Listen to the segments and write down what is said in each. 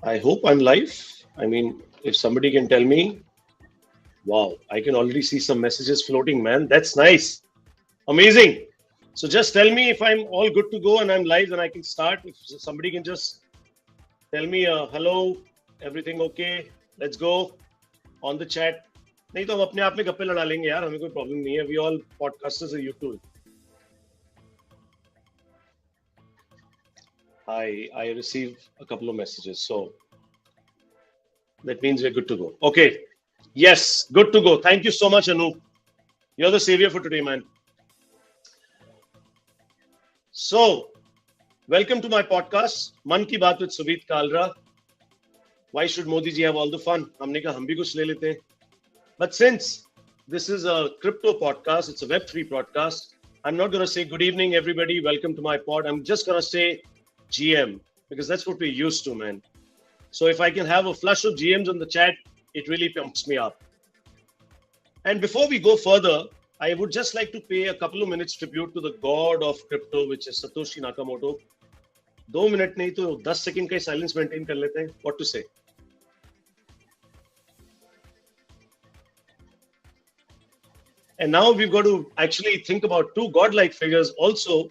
I hope I'm live. I mean, if somebody can tell me, wow, I can already see some messages floating, man. That's nice. Amazing. So just tell me if I'm all good to go and I'm live, then I can start. If somebody can just tell me, hello, everything okay? Let's go on the chat. नहीं तो हम अपने आप में गप्पे लड़ा लेंगे यार हमें कोई प्रॉब्लम नहीं है we all podcasters are you too. I received a couple of messages, so that means we're good to go. Okay, yes, good to go. Thank you so much, Anup. You're the savior for today, man. So, welcome to my podcast, Man Ki Baat with Suvit Kalra. Why should Modi ji have all the fun? हमने कहा हम भी कुछ ले लेते हैं. But since this is a crypto podcast, it's a Web3 podcast, I'm not going to say good evening, everybody. Welcome to my pod. I'm just going to say GM because that's what we're used to, man. So if I can have a flush of GMs on the chat, it really pumps me up. And before we go further, I would just like to pay a couple of minutes tribute to the god of crypto, which is Satoshi Nakamoto. 2 minute नहीं तो 10 second का silence maintain कर लेते हैं. What to say? And now we've got to actually think about two godlike figures also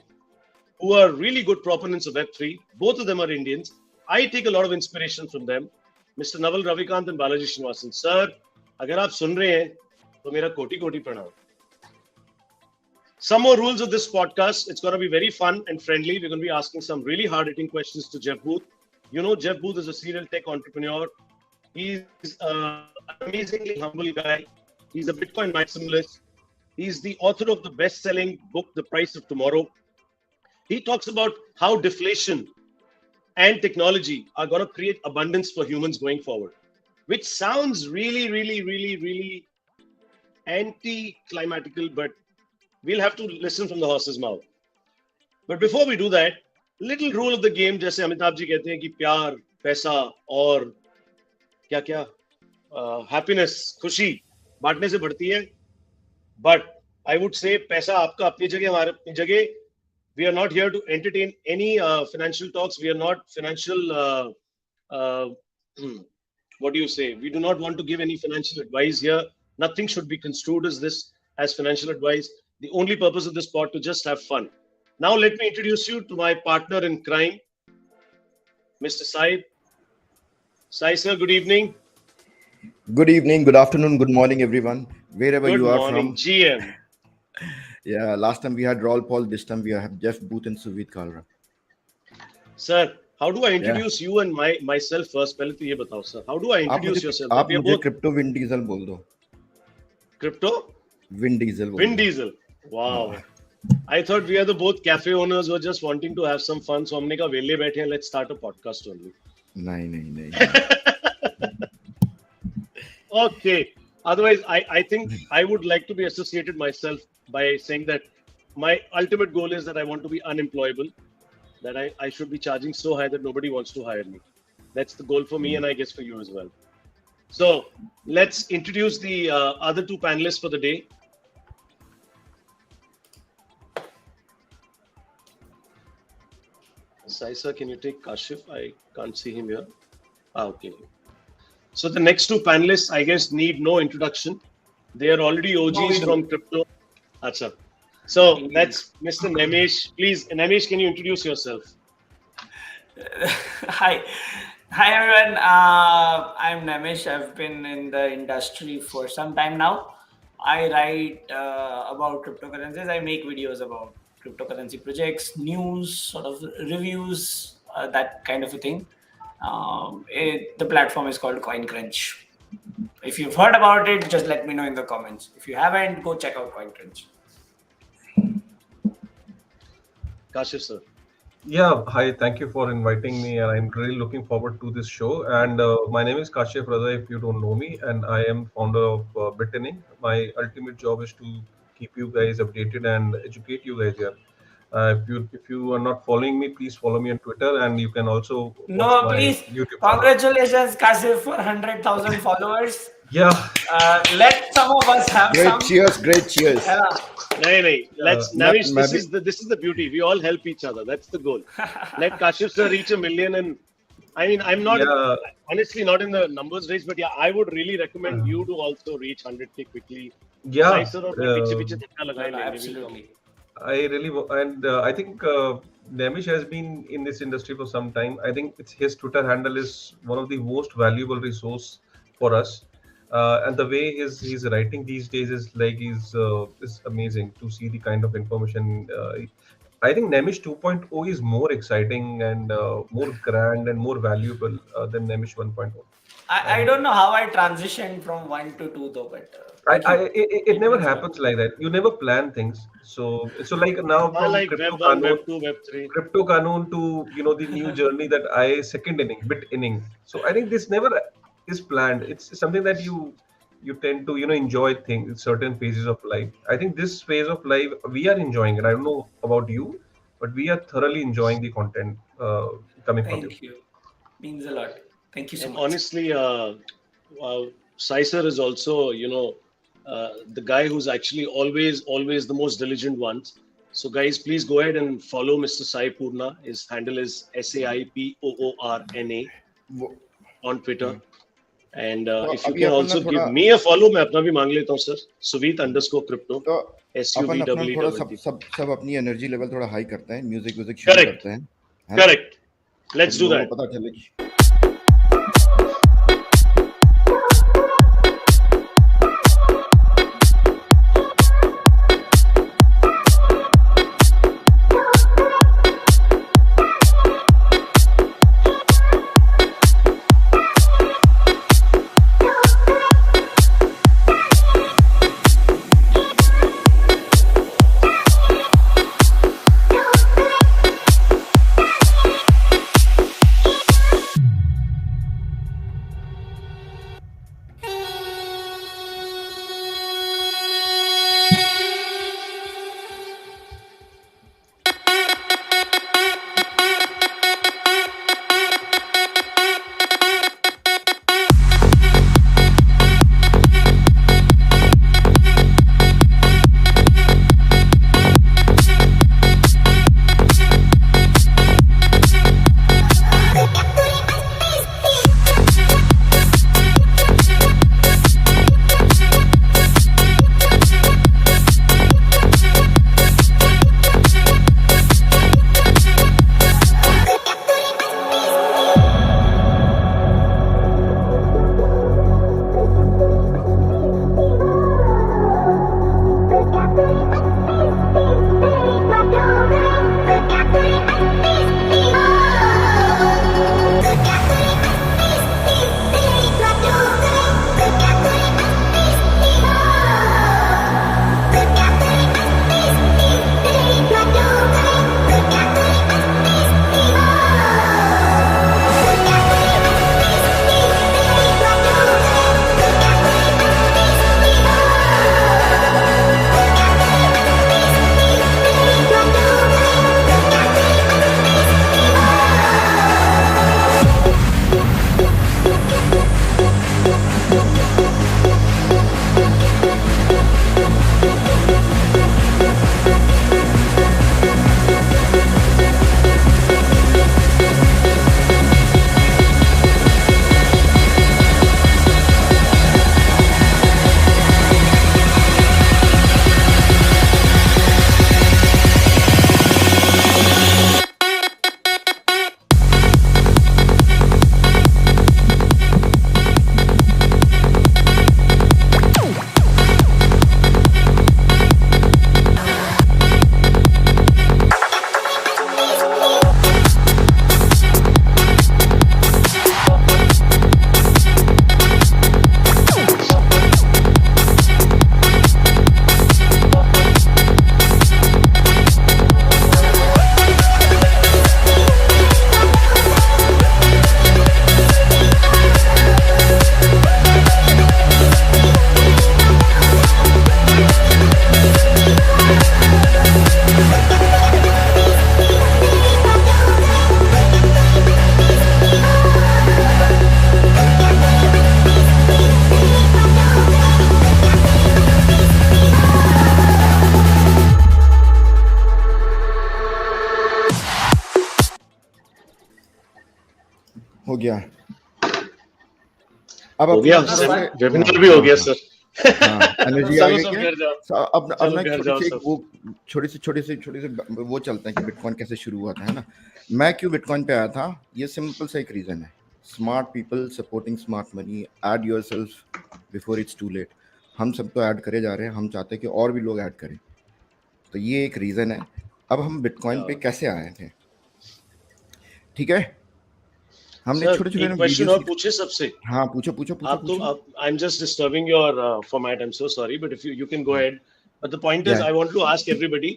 who are really good proponents of Web3. Both of them are Indians. I take a lot of inspiration from them. Mr. Naval Ravikant and Balaji Srinivasan. Sir, अगर आप सुन रहे हैं तो मेरा कोटि कोटि प्रणाम. Some more rules of this podcast. It's going to be very fun and friendly. We're going to be asking some really hard-hitting questions to Jeff Booth. You know, Jeff Booth is a serial tech entrepreneur. He's an amazingly humble guy. He's a Bitcoin maximalist. He's the author of the best-selling book, The Price of Tomorrow. He talks about how deflation and technology are going to create abundance for humans going forward, which sounds really anti-climatical, but we'll have to listen from the horse's mouth. But before we do that, little rule of the game, जैसे अमिताभ जी कहते हैं कि प्यार, पैसा और क्या happiness, खुशी बांटने से बढ़ती है. But I would say पैसा आपका अपनी जगह हमारे अपनी जगह. We are not here to entertain any financial talks. We are not financial. What do you say? We do not want to give any financial advice here. Nothing should be construed as financial advice. The only purpose of this pod to just have fun. Now let me introduce you to my partner in crime, Mr. Saib. Sai sir, good evening. Good evening, good afternoon, good morning, everyone. Wherever Good you are morning, from. GM. Yeah, last time we had Raul Paul. This time we have Jeff Booth and Suvit Kalra. Sir, how do I introduce you and myself first? पहले तो ये बताओ, sir. How do I introduce yourself? आप We are मुझे both crypto Vin Diesel बोल दो. crypto. Vin Diesel. Vin Diesel. Wow. I thought we are the both cafe owners who are just wanting to have some fun. So हमने कहा वेले बैठे हैं. Let's start a podcast only. नहीं. Okay. Otherwise, I think I would like to be associated myself by saying that my ultimate goal is that I want to be unemployable. That I should be charging so high that nobody wants to hire me. That's the goal for me and I guess for you as well. So let's introduce the other two panelists for the day. Saisa, can you take Kashif? I can't see him here. Okay. So the next two panelists, I guess, need no introduction. They are already OGs from crypto. Achha. So that's Mr. Namesh. Please, Namesh, can you introduce yourself? Hi everyone. I'm Namesh. I've been in the industry for some time now. I write about cryptocurrencies. I make videos about cryptocurrency projects, news, sort of reviews, that kind of a thing. The platform is called CoinCrunch. If you've heard about it, just let me know in the comments. If you haven't, go check out CoinCrunch. Kashif, sir. Yeah, hi. Thank you for inviting me, and I'm really looking forward to this show. And my name is Kashif Raza, if you don't know me, and I am founder of Bitening. My ultimate job is to keep you guys updated and educate you guys here. If you are not following me, please follow me on Twitter, and you can also watch my Please. YouTube channel. Congratulations, Kasif, for 100,000 followers. Yeah. Let some of us have some. Great cheers. No. Let's Navish, this is the beauty. We all help each other. That's the goal. Let Kashif sir reach 1 million and I mean, I'm not Yeah. honestly not in the numbers race, but yeah, I would really recommend Uh, you to also reach 100K quickly. Yeah. Sai sir और मैं पीछे पीछे धक्का No, लगाए no, लेंगे, we'll come. absolutely. I really and I think Nemish has been in this industry for some time. I think his Twitter handle is one of the most valuable resource for us, and the way he's writing these days is amazing to see the kind of information. I think Nemish 2.0 is more exciting and more grand and more valuable than Nemish 1.0. I don't know how I transitioned from 1 to 2 though, but thank you. It never happens like that. You never plan things. So like now I from like crypto Web 1, Kanun, Web 2, Web 3. crypto Kanun to the new journey that I second inning, bit inning. So I think this never is planned. It's something that you tend to enjoy things certain phases of life. I think this phase of life we are enjoying it. I don't know about you, but we are thoroughly enjoying the content coming from you. Thank you. Means a lot. Thank you so And much. honestly, Sai sir is also, the guy who's actually always the most diligent one. So guys, please go ahead and follow Mr. Sai Purna. His handle is SAIPOORNA वो- on Twitter. And तो if you अभी can अपन ना also give थोड़ा- me a follow, मैं अपना भी मांग लेता हूँ सर. Suvit_crypto. तो अपन अपना थोड़ा SUVEET. सब अपनी एनर्जी लेवल थोड़ा हाई करते हैं, म्यूजिक शुरू Correct. करते हैं, है ना? Correct. Let's do लोगों that. को पता चले कि हो गया अब हो अपना गया थोड़ा से वेबिनार भी हो गया सर हाँ एनर्जी आ चलो गई सब क्या घर जाओ अपना चलो अपना एक घर छोटी जाओ सी एक सब वो छोटी सी वो चलते हैं कि बिटकॉइन कैसे शुरू हुआ था है ना मैं क्यों बिटकॉइन पे आया था ये सिंपल सा एक रीजन है smart people supporting smart money add yourself before it's too late हम सब तो ऐड करे जा रहे हैं हम चाहते हैं कि और भी लोग ऐड करें तो ये एक रीजन है अब हम बिटकॉइन पे कैसे आए थे ठीक है हमने सर छोटे छोटे एक क्वेश्चन वीडियोस और पूछे सबसे हाँ पूछो पूछो पूछो आप तो पूछो आप I am just disturbing your format I am so sorry but if you can go ahead but the point is या I want to ask everybody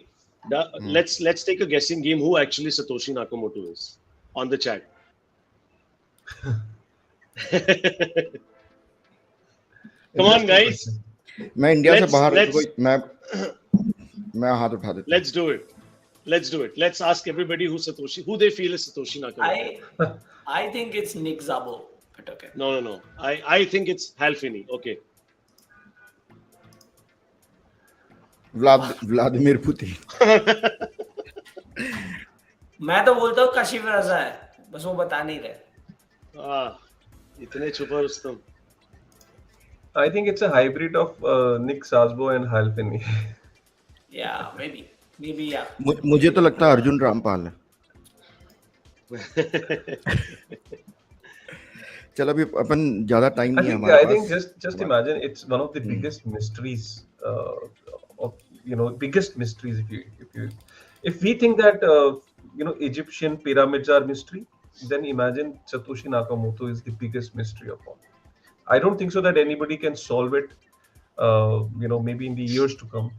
let's take a guessing game who actually Satoshi Nakamoto is on the chat come on guys मैं India से बाहर let's मैं हाथ उठा देता let's do it let's ask everybody who they feel is Satoshi Nakamoto I think it's Nick Szabo, but okay. no I think it's Hal Finney okay Vladimir Putin मैं तो बोलता हूँ काशिफ रजा है बस वो बता नहीं रहे इतने छुपा Rustam I think it's a hybrid of Nick Szabo and Hal Finney. yeah maybe yeah मुझे तो लगता है अर्जुन रामपाल है चलो अभी अपन ज्यादा टाइम नहीं है हमारे I pass think just imagine it's one of the biggest mysteries of biggest mysteries if we think that Egyptian pyramids are mystery then imagine Satoshi Nakamoto is the biggest mystery of all. I don't think so that anybody can solve it maybe in the years to come.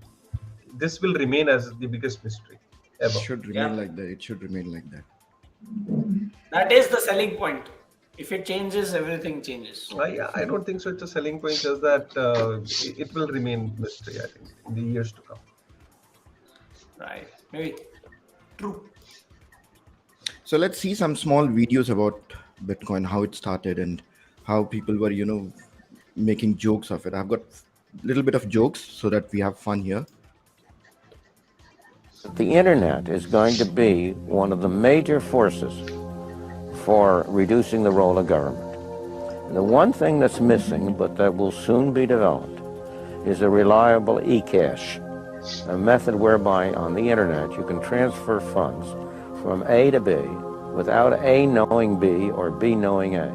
This will remain as the biggest mystery ever. It should remain like that. It should remain like that. That is the selling point. If it changes, everything changes. I don't think so. It's a selling point. Just that it will remain mystery. I think in the years to come. Right. Maybe. True. So let's see some small videos about Bitcoin, how it started, and how people were, making jokes of it. I've got a little bit of jokes so that we have fun here. The internet is going to be one of the major forces for reducing the role of government. And the one thing that's missing, but that will soon be developed, is a reliable e-cash, a method whereby on the internet you can transfer funds from A to B without A knowing B or B knowing A.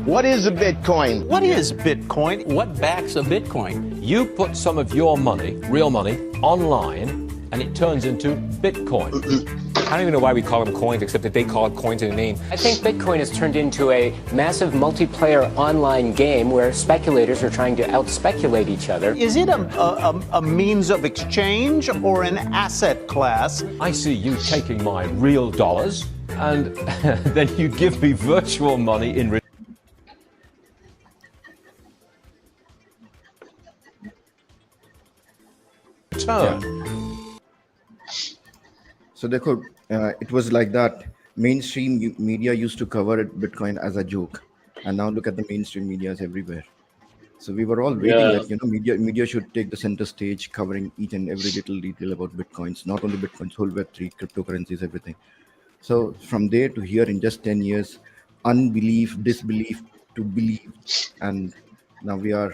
What is a Bitcoin? What is Bitcoin? What backs a Bitcoin? You put some of your money, real money, online, and it turns into Bitcoin. I don't even know why we call them coins, except that they call it coins in the name. I think Bitcoin has turned into a massive multiplayer online game where speculators are trying to out-speculate each other. Is it a means of exchange or an asset class? I see you taking my real dollars, and then you give me virtual money in return. So देखो, it was like that. Mainstream media used to cover Bitcoin as a joke, and now look at the mainstream medias everywhere. So we were all waiting that media should take the center stage, covering each and every little detail about Bitcoins, not only Bitcoins, whole Web3, cryptocurrencies, everything. So from there to here, in just 10 years, unbelief, disbelief to believe, and now we are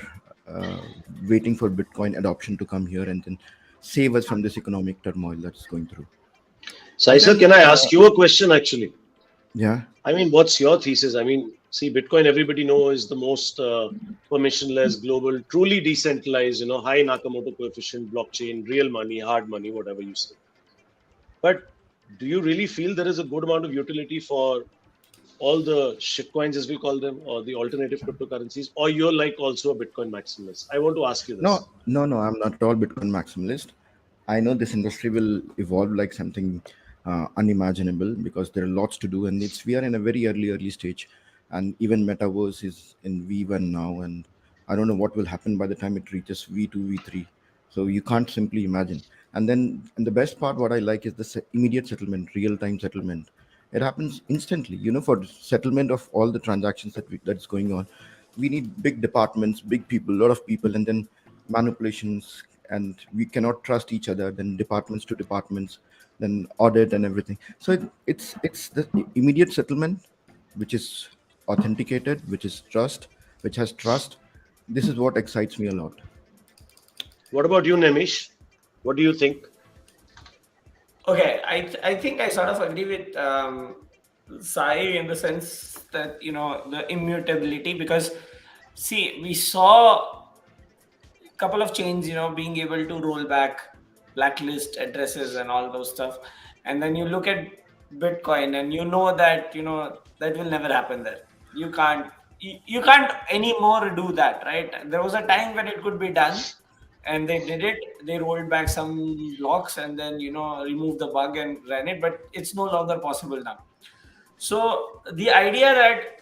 waiting for Bitcoin adoption to come here and then save us from this economic turmoil that's going through. Saisa, can I ask you a question actually? Yeah. I mean, what's your thesis? I mean, see, Bitcoin, everybody knows is the most permissionless, global, truly decentralized, high Nakamoto coefficient, blockchain, real money, hard money, whatever you say. But do you really feel there is a good amount of utility for all the shitcoins, as we call them, or the alternative cryptocurrencies, or you're like also a Bitcoin maximalist? I want to ask you this. No, I'm not at all Bitcoin maximalist. I know this industry will evolve like something unimaginable because there are lots to do, and we are in a very early stage, and even metaverse is in V1 now, and I don't know what will happen by the time it reaches V2, V3. So you can't simply imagine. And the best part, what I like is the immediate settlement, real-time settlement. It happens instantly, for settlement of all the transactions that's going on. we need big departments, big people, a lot of people, and then manipulations, and we cannot trust each other. Then departments to departments, then audit and everything. So it's the immediate settlement, which is authenticated, which is trust, which has trust. This is what excites me a lot. What about you, Nemish? What do you think? Okay, I think I sort of agree with Sai in the sense that the immutability, because see, we saw a couple of changes, being able to roll back blacklist addresses and all those stuff, and then you look at Bitcoin and that that will never happen there. You can't anymore do that, right? There was a time when it could be done, and they did it. They rolled back some blocks and then removed the bug and ran it, but it's no longer possible now. So the idea that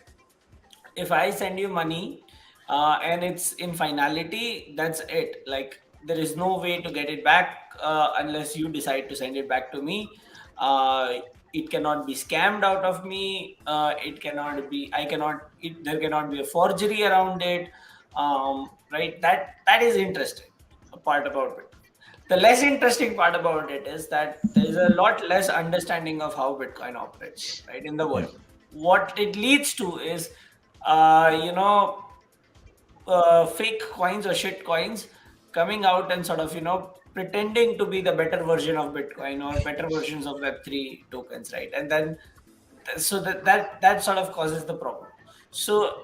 if I send you money and it's in finality, that's it. Like, there is no way to get it back unless you decide to send it back to me. It cannot be scammed out of me. It cannot be. There cannot be a forgery around it. Right? That is interesting. A part about it. The less interesting part about it is that there is a lot less understanding of how Bitcoin operates, right, in the world. What it leads to is, fake coins or shit coins coming out and sort of, pretending to be the better version of Bitcoin or better versions of Web3 tokens, right? And then, so that sort of causes the problem. So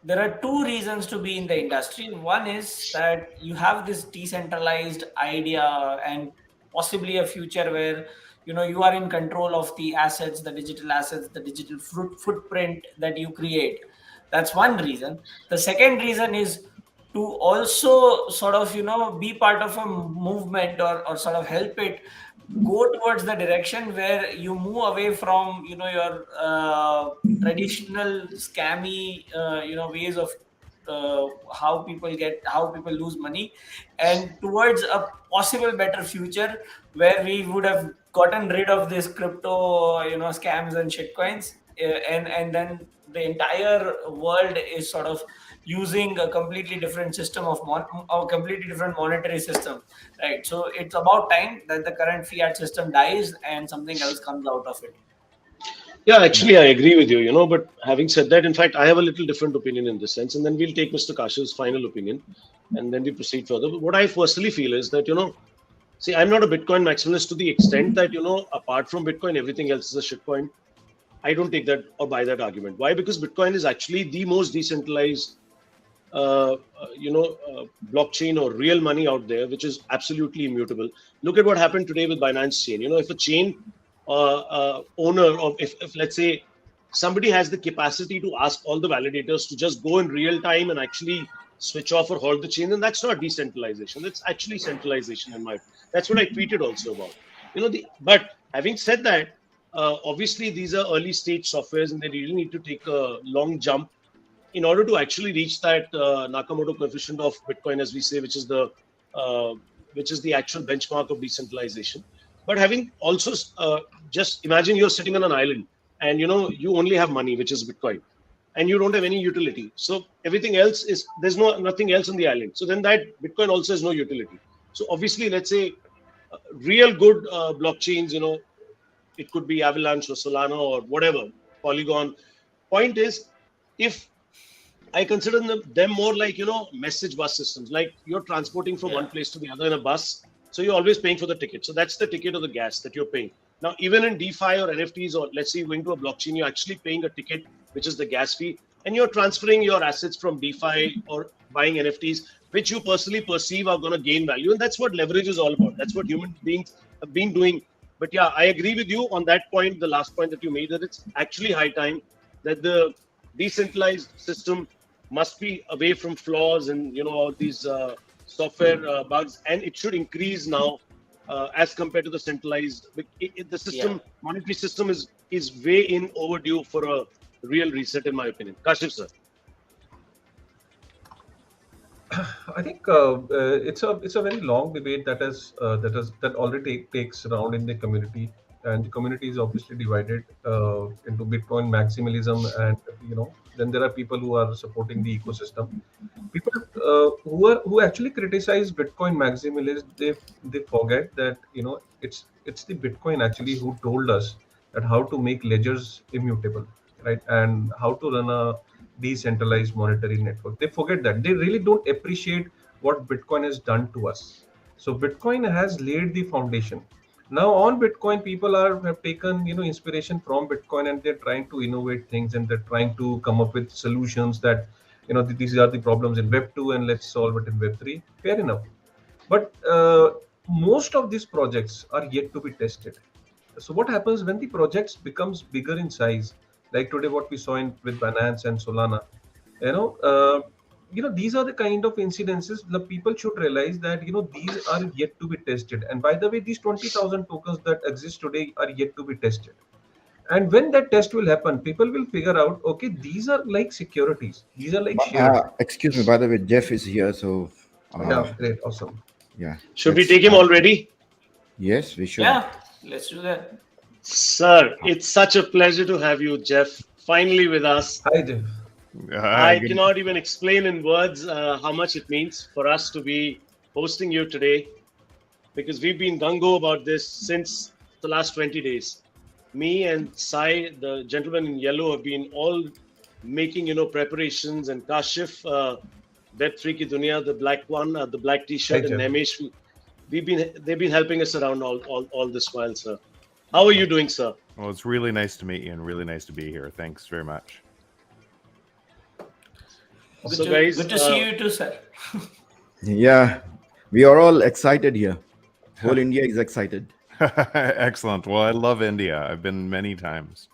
there are two reasons to be in the industry. One is that you have this decentralized idea and possibly a future where you are in control of the assets, the digital footprint that you create. That's one reason. The second reason is to also sort of be part of a movement or sort of help it go towards the direction where you move away from your traditional scammy ways of how people lose money, and towards a possible better future where we would have gotten rid of this crypto scams and shitcoins, and then the entire world is sort of using a completely different system of a completely different monetary system, right? So it's about time that the current fiat system dies and something else comes out of it. Yeah, actually, I agree with you, but having said that, in fact, I have a little different opinion in this sense, and then we'll take Mr. Kashiv's final opinion, and then we proceed further. But what I personally feel is that, see, I'm not a Bitcoin maximalist to the extent that, apart from Bitcoin, everything else is a shitcoin. I don't take that or buy that argument. Why? Because Bitcoin is actually the most decentralized blockchain or real money out there, which is absolutely immutable. Look at what happened today with Binance Chain. If a chain owner of, if let's say somebody has the capacity to ask all the validators to just go in real time and actually switch off or halt the chain, then that's not decentralization. That's actually centralization in my. That's what I tweeted also about. But having said that, obviously these are early stage softwares and they really need to take a long jump in order to actually reach that Nakamoto coefficient of Bitcoin, as we say, which is the actual benchmark of decentralization. But having also just imagine you're sitting on an island and you only have money, which is Bitcoin, and you don't have any utility. So everything else is there's nothing else on the island. So then that Bitcoin also has no utility. So obviously, let's say real good blockchains, it could be Avalanche or Solana or whatever, Polygon. Point is, if I consider them more like, message bus systems, like you're transporting from one place to the other in a bus. So you're always paying for the ticket. So that's the ticket of the gas that you're paying. Now, even in DeFi or NFTs, or let's say you're going to a blockchain, you're actually paying a ticket, which is the gas fee, and you're transferring your assets from DeFi or buying NFTs, which you personally perceive are going to gain value. And that's what leverage is all about. That's what human beings have been doing. But yeah, I agree with you on that point, the last point that you made, that it's actually high time that the decentralized system must be away from flaws and all these software bugs, and it should increase now as compared to the centralized. The system, monetary system, is way in overdue for a real reset, in my opinion. Kashiv sir. I think it's a very long debate that already takes around in the community. and the community is obviously divided into Bitcoin maximalism, and then there are people who are supporting the ecosystem. People who actually criticize Bitcoin maximalists, they forget that it's the Bitcoin actually who told us that how to make ledgers immutable, right, and how to run a decentralized monetary network. They forget that. They really don't appreciate what Bitcoin has done to us. So Bitcoin has laid the foundation. Now on Bitcoin, people have taken inspiration from Bitcoin, and they're trying to innovate things, and they're trying to come up with solutions that these are the problems in Web 2 and let's solve it in Web 3. Fair enough. But most of these projects are yet to be tested. So what happens when the projects becomes bigger in size, like today what we saw with Binance and Solana? These are the kind of incidences the people should realize that these are yet to be tested. And by the way, these 20,000 tokens that exist today are yet to be tested. And when that test will happen, people will figure out, okay, these are like securities. These are like shares. Excuse me, by the way, Jeff is here, so yeah, great, awesome. Yeah. Should we take him already? Yes, we should. Yeah, let's do that. Sir, it's such a pleasure to have you, Jeff, finally with us. Hi, Jeff. I cannot even explain in words how much it means for us to be hosting you today, because we've been gung-ho about this since the last 20 days. Me and Sai, the gentleman in yellow, have been all making, preparations, and Kashif, Web3 Ki Dunya, the black one, the black T-shirt, and Namesh, they've been helping us around all this while, sir. How are you doing, sir? Well, it's really nice to meet you and really nice to be here. Thanks very much. Good to see you too, sir. Yeah, we are all excited here. Whole India is excited. Excellent. Well, I love India. I've been many times.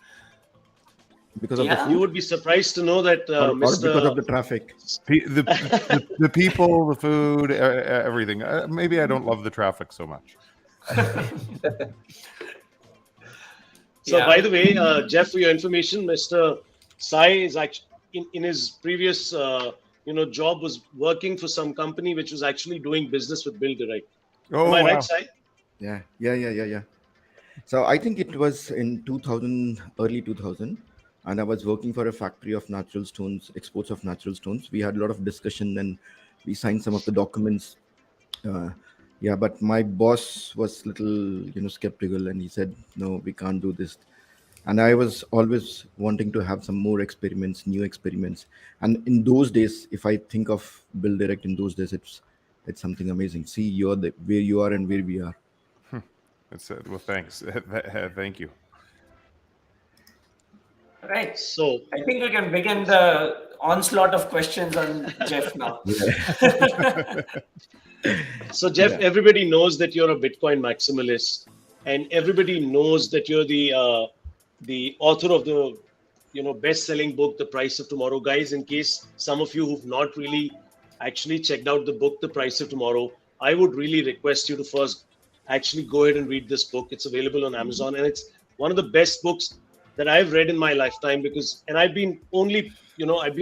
Because of the food? You would be surprised to know that or because of the traffic. The people, the food, everything. Maybe I don't love the traffic so much. So, by the way, Jeff, for your information, Mr. Sai is actually in his previous, job was working for some company which was actually doing business with Build Direct. Oh, am I wow. right, Sai? Yeah. So I think it was in 2000, early 2000, and I was working for a factory of natural stones, exports of natural stones. We had a lot of discussion and we signed some of the documents. But my boss was little, skeptical, and he said, no, we can't do this. And I was always wanting to have some more experiments, new experiments. And in those days, if I think of Build Direct in those days, it's something amazing. See, you're where you are and where we are. That's it. Well, thanks. Thank you. Right. So I think we can begin the onslaught of questions on Jeff now. So, Jeff, everybody knows that you're a Bitcoin maximalist, and everybody knows that you're the author of the best-selling book, The Price of Tomorrow. Guys, in case some of you who've not really actually checked out the book, The Price of Tomorrow, I would really request you to first actually go ahead and read this book. It's available on Amazon, and it's one of the best books that I've read in my lifetime, I've been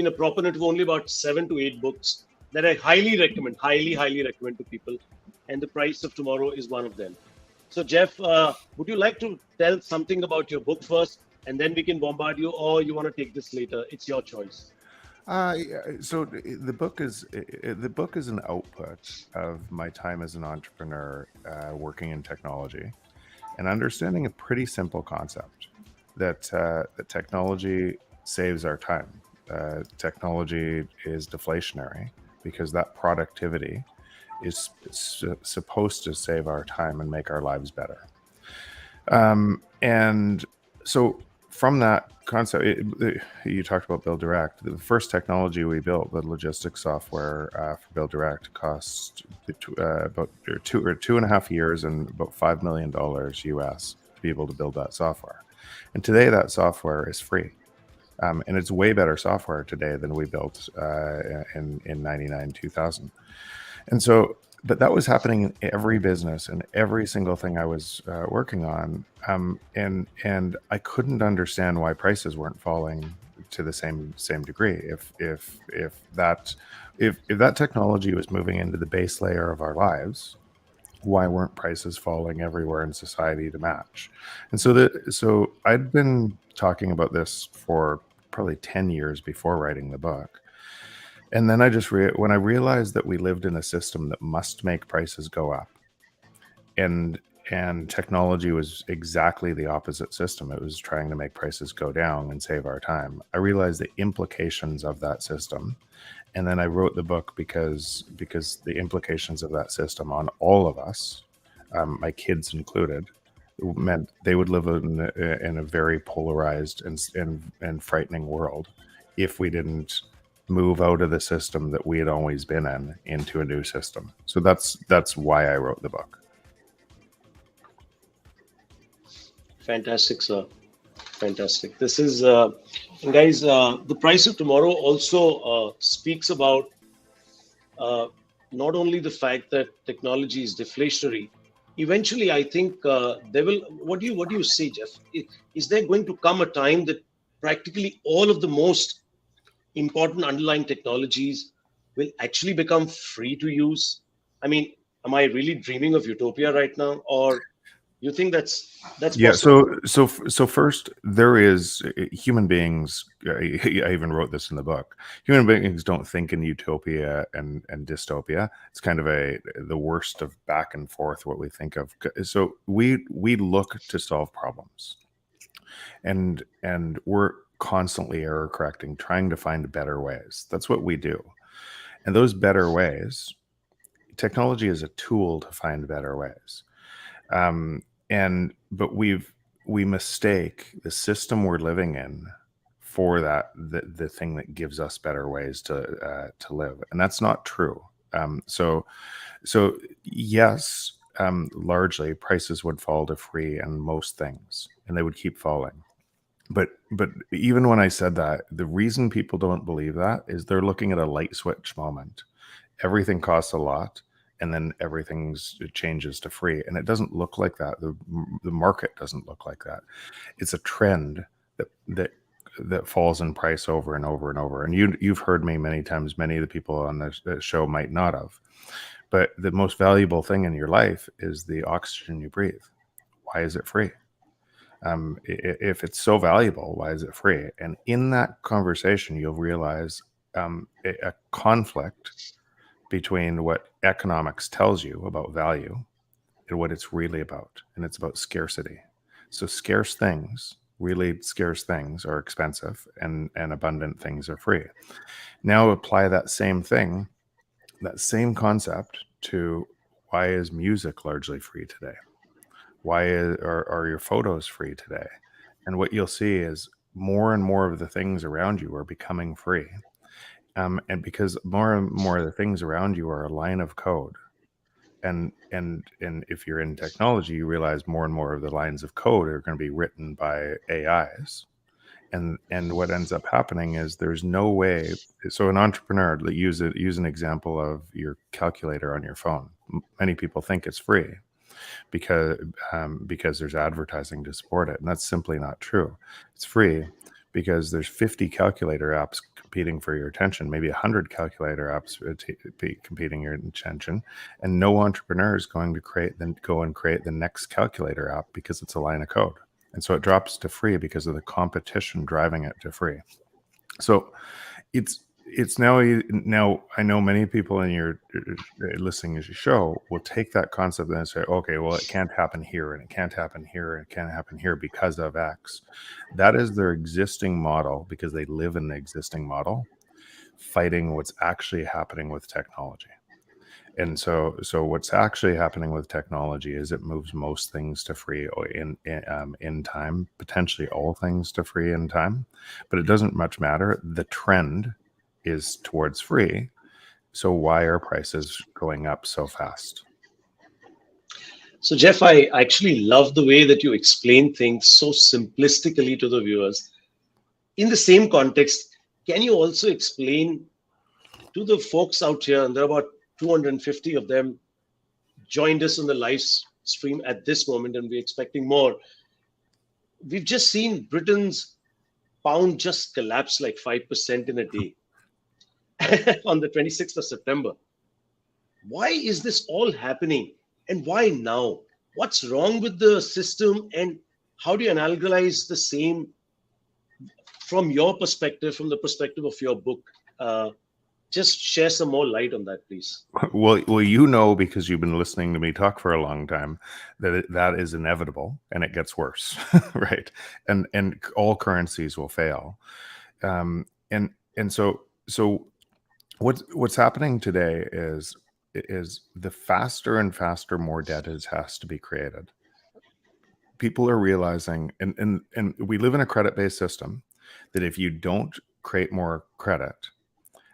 a proponent of only about 7 to 8 books that I highly recommend to people, and The Price of Tomorrow is one of them. So, Jeff, would you like to tell something about your book first, and then we can bombard you, or you want to take this later? It's your choice. So the book is an output of my time as an entrepreneur, working in technology, and understanding a pretty simple concept that technology saves our time. Technology is deflationary because that productivity is supposed to save our time and make our lives better. And so from that concept, you talked about Build Direct. The first technology we built, the logistics software for Build Direct, cost about 2.5 years and about $5 million US to be able to build that software. And today that software is free. And it's way better software today than we built in 99, 2000. And so, but that was happening in every business and every single thing I was working on. And I couldn't understand why prices weren't falling to the same degree. If that technology was moving into the base layer of our lives, why weren't prices falling everywhere in society to match? And so I'd been talking about this for probably 10 years before writing the book. And then I just when I realized that we lived in a system that must make prices go up, and technology was exactly the opposite system. It was trying to make prices go down and save our time. I realized the implications of that system. And then I wrote the book because the implications of that system on all of us, my kids included, meant they would live in a very polarized and frightening world if we didn't move out of the system that we had always been in into a new system. So that's why I wrote the book. Fantastic, sir. Fantastic. This is, guys, The Price of Tomorrow also speaks about not only the fact that technology is deflationary. Eventually, I think there will. What do you say, Jeff? Is there going to come a time that practically all of the most important underlying technologies will actually become free to use? I mean, am I really dreaming of utopia right now, or you think that's yeah possible? So first, there is human beings. I even wrote this in the book. Human beings don't think in utopia and dystopia. It's kind of the worst of back and forth what we think of. So we look to solve problems, and we're constantly error correcting, trying to find better ways. That's what we do. And those better ways, technology is a tool to find better ways. But we mistake the system we're living in for the thing that gives us better ways to live, and that's not true. So yes, largely prices would fall to free and most things, and they would keep falling. But even when I said that, the reason people don't believe that is they're looking at a light switch moment. Everything costs a lot, and then it changes to free, and it doesn't look like that. The market doesn't look like that. It's a trend that falls in price over and over and over. And you've heard me many times. Many of the people on the show might not have. But the most valuable thing in your life is the oxygen you breathe. Why is it free? If it's so valuable, why is it free? And in that conversation, you'll realize a conflict between what economics tells you about value and what it's really about. And it's about scarcity. So really scarce things are expensive, and abundant things are free. Now apply that same concept to why is music largely free today? Why are your photos free today? And what you'll see is more and more of the things around you are becoming free. And because more and more of the things around you are a line of code. And if you're in technology, you realize more and more of the lines of code are going to be written by AIs. And what ends up happening is there's no way. So an entrepreneur, use an example of your calculator on your phone. Many people think it's free because there's advertising to support it, and that's simply not true. It's free because there's 50 calculator apps competing for your attention, maybe 100 calculator apps competing your attention, and no entrepreneur is going to create the next calculator app because it's a line of code. And so it drops to free because of the competition driving it to free. So it's now I know many people in your listening to your show will take that concept and say, okay, well, it can't happen here, and it can't happen here, and it can't happen here because of X. That is their existing model, because they live in the existing model, fighting what's actually happening with technology. And so what's actually happening with technology is it moves most things to free in time, potentially all things to free in time, but it doesn't much matter. The trend is towards free. So why are prices going up so fast? So Jeff, I actually love the way that you explain things so simplistically to the viewers. In the same context, can you also explain to the folks out here, and there are about 250 of them joined us on the live stream at this moment, and we're expecting more. We've just seen Britain's pound just collapse like 5% in a day on the 26th of September. Why is this all happening And why now? What's wrong with the system, and how do you analogize the same from your perspective, from the perspective of your book? Just share some more light on that, please. Well, you know, because you've been listening to me talk for a long time, that is inevitable, and it gets worse, right? And all currencies will fail, and so what's happening today is the faster and faster more debt has to be created. People are realizing, and we live in a credit-based system, that if you don't create more credit,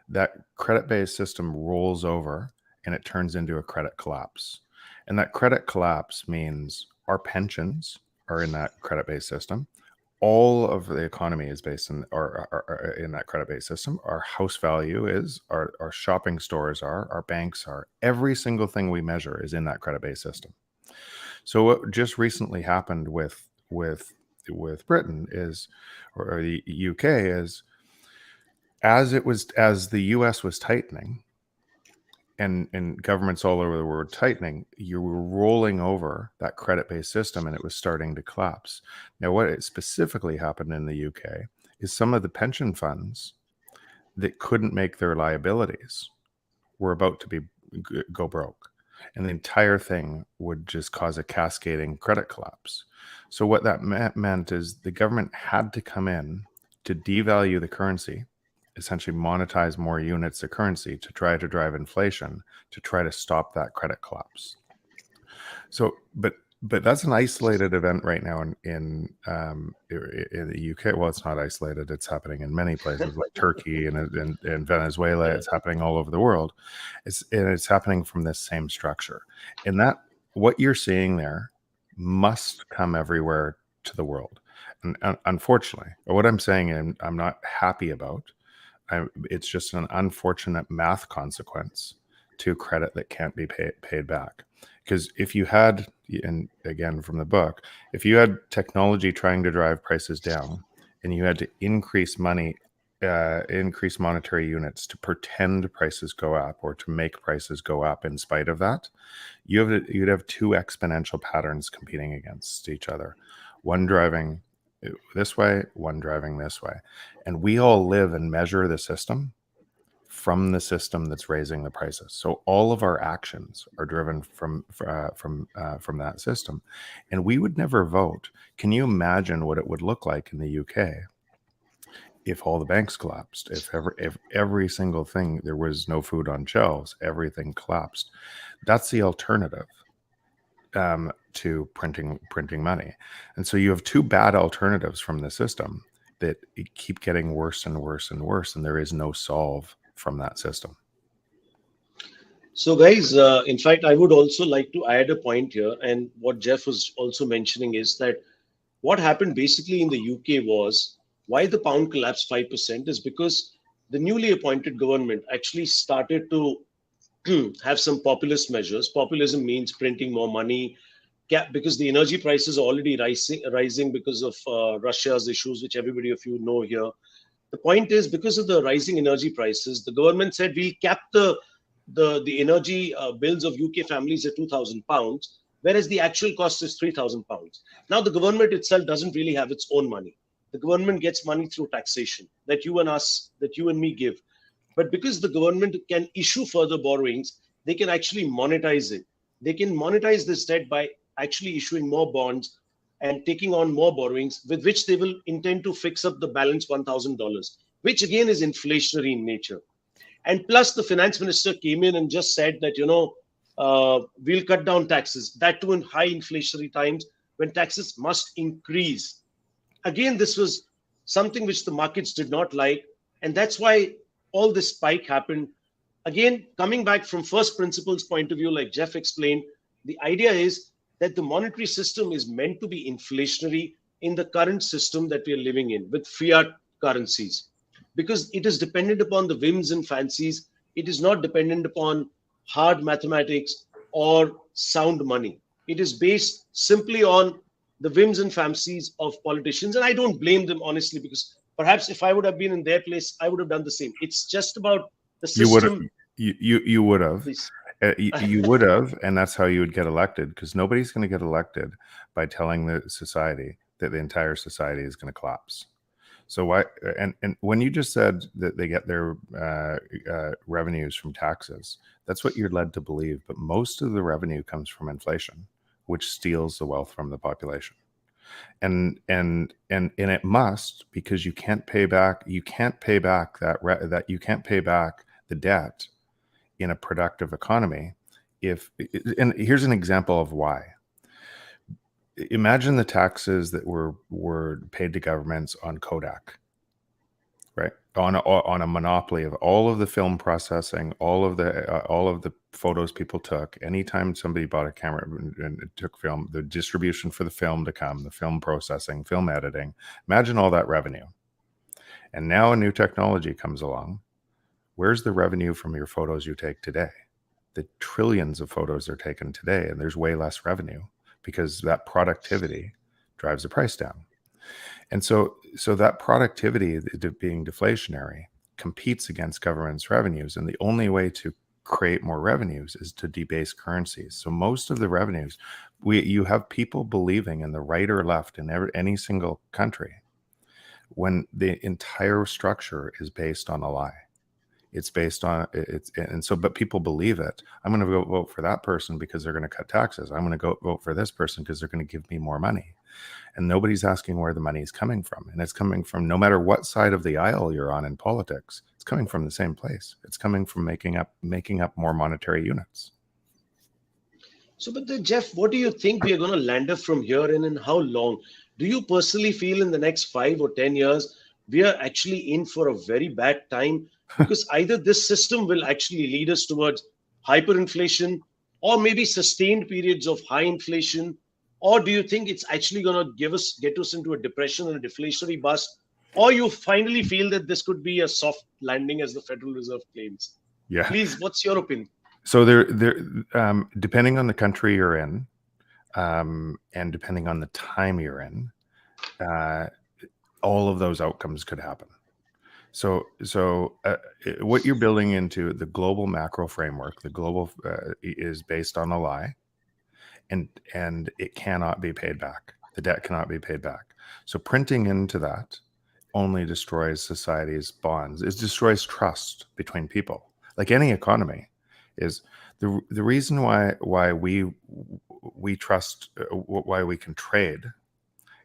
that credit-based system rolls over and it turns into a credit collapse. And that credit collapse means our pensions are in that credit-based system. All of the economy is based in or in that credit-based system. Our house value is, our shopping stores are, our banks are. Every single thing we measure is in that credit-based system. So what just recently happened with Britain is, or the UK is, as the US was tightening, and governments all over the world tightening, you were rolling over that credit-based system, and it was starting to collapse. Now, what specifically happened in the UK is some of the pension funds that couldn't make their liabilities were about to go broke, and the entire thing would just cause a cascading credit collapse. So what that meant is the government had to come in to devalue the currency, essentially monetize more units of currency to try to drive inflation, to try to stop that credit collapse. So, but that's an isolated event right now in the UK. Well, it's not isolated; it's happening in many places, like Turkey and Venezuela. It's happening all over the world. It's happening from this same structure, and that what you're seeing there must come everywhere to the world. And unfortunately, what I'm saying, and I'm not happy about. It's just an unfortunate math consequence to credit that can't be paid back. Because if you had, and again from the book, if you had technology trying to drive prices down, and you had to increase monetary units to pretend prices go up, or to make prices go up in spite of that, you'd have two exponential patterns competing against each other. One driving this way, one driving this way. And we all live and measure the system from the system that's raising the prices. So all of our actions are driven from that system. And we would never vote. Can you imagine what it would look like in the UK if all the banks collapsed, if every single thing, there was no food on shelves, everything collapsed? That's the alternative to printing money. And so you have two bad alternatives from the system that keep getting worse and worse and worse, and there is no solve from that system. So guys, in fact, I would also like to add a point here, and what Jeff was also mentioning is that what happened basically in the UK was, why the pound collapsed 5% is because the newly appointed government actually started to have some populist measures. Populism means printing more money, because the energy prices are already rising because of Russia's issues, which everybody of you know here. The point is, because of the rising energy prices, the government said we'll cap the energy bills of UK families at £2,000, whereas the actual cost is £3,000. Now the government itself doesn't really have its own money. The government gets money through taxation that you and me give. But because the government can issue further borrowings, they can actually monetize it. They can monetize this debt by actually issuing more bonds and taking on more borrowings, with which they will intend to fix up the balance $1,000, which again is inflationary in nature. And plus the finance minister came in and just said that, we'll cut down taxes, that too in high inflationary times when taxes must increase. Again, this was something which the markets did not like. And that's why all this spike happened. Again, coming back from first principles point of view, like Jeff explained, the idea is that the monetary system is meant to be inflationary in the current system that we are living in with fiat currencies, because it is dependent upon the whims and fancies. It is not dependent upon hard mathematics or sound money. It is based simply on the whims and fancies of politicians. And I don't blame them, honestly, because perhaps if I would have been in their place, I would have done the same. It's just about the system. You would have. You would have, and that's how you would get elected, because nobody's going to get elected by telling the society that the entire society is going to collapse. So why? And when you just said that they get their revenues from taxes, that's what you're led to believe. But most of the revenue comes from inflation, which steals the wealth from the population. And it must, because you can't pay back. You can't pay back that you can't pay back the debt in a productive economy. And here's an example of why. Imagine the taxes that were paid to governments on Kodak, right? On a monopoly of all of the film processing, all of the photos people took. Anytime somebody bought a camera and took film, the distribution for the film to come, the film processing, film editing. Imagine all that revenue. And now a new technology comes along. Where's the revenue from your photos you take today? The trillions of photos are taken today, and there's way less revenue, because that productivity drives the price down. And so that productivity being deflationary competes against government's revenues. And the only way to create more revenues is to debase currencies. So most of the revenues, you have people believing in the right or left in any single country when the entire structure is based on a lie. It's based on but people believe it. I'm going to go vote for that person because they're going to cut taxes. I'm going to go vote for this person because they're going to give me more money. And nobody's asking where the money is coming from. And it's coming from, no matter what side of the aisle you're on in politics, it's coming from the same place. It's coming from making up more monetary units. So, but then, Jeff, what do you think we are going to land up from here and how long? Do you personally feel in the next 5 or 10 years, we are actually in for a very bad time? Because either this system will actually lead us towards hyperinflation or maybe sustained periods of high inflation, or do you think it's actually going to get us into a depression and a deflationary bust, or you finally feel that this could be a soft landing as the Federal Reserve claims? Yeah. Please, what's your opinion? So depending on the country you're in, and depending on the time you're in, all of those outcomes could happen. So what you're building into the global macro framework, the global is based on a lie, and it cannot be paid back. The debt cannot be paid back. So printing into that only destroys society's bonds. It destroys trust between people. Like any economy, is the reason why we trust, why we can trade,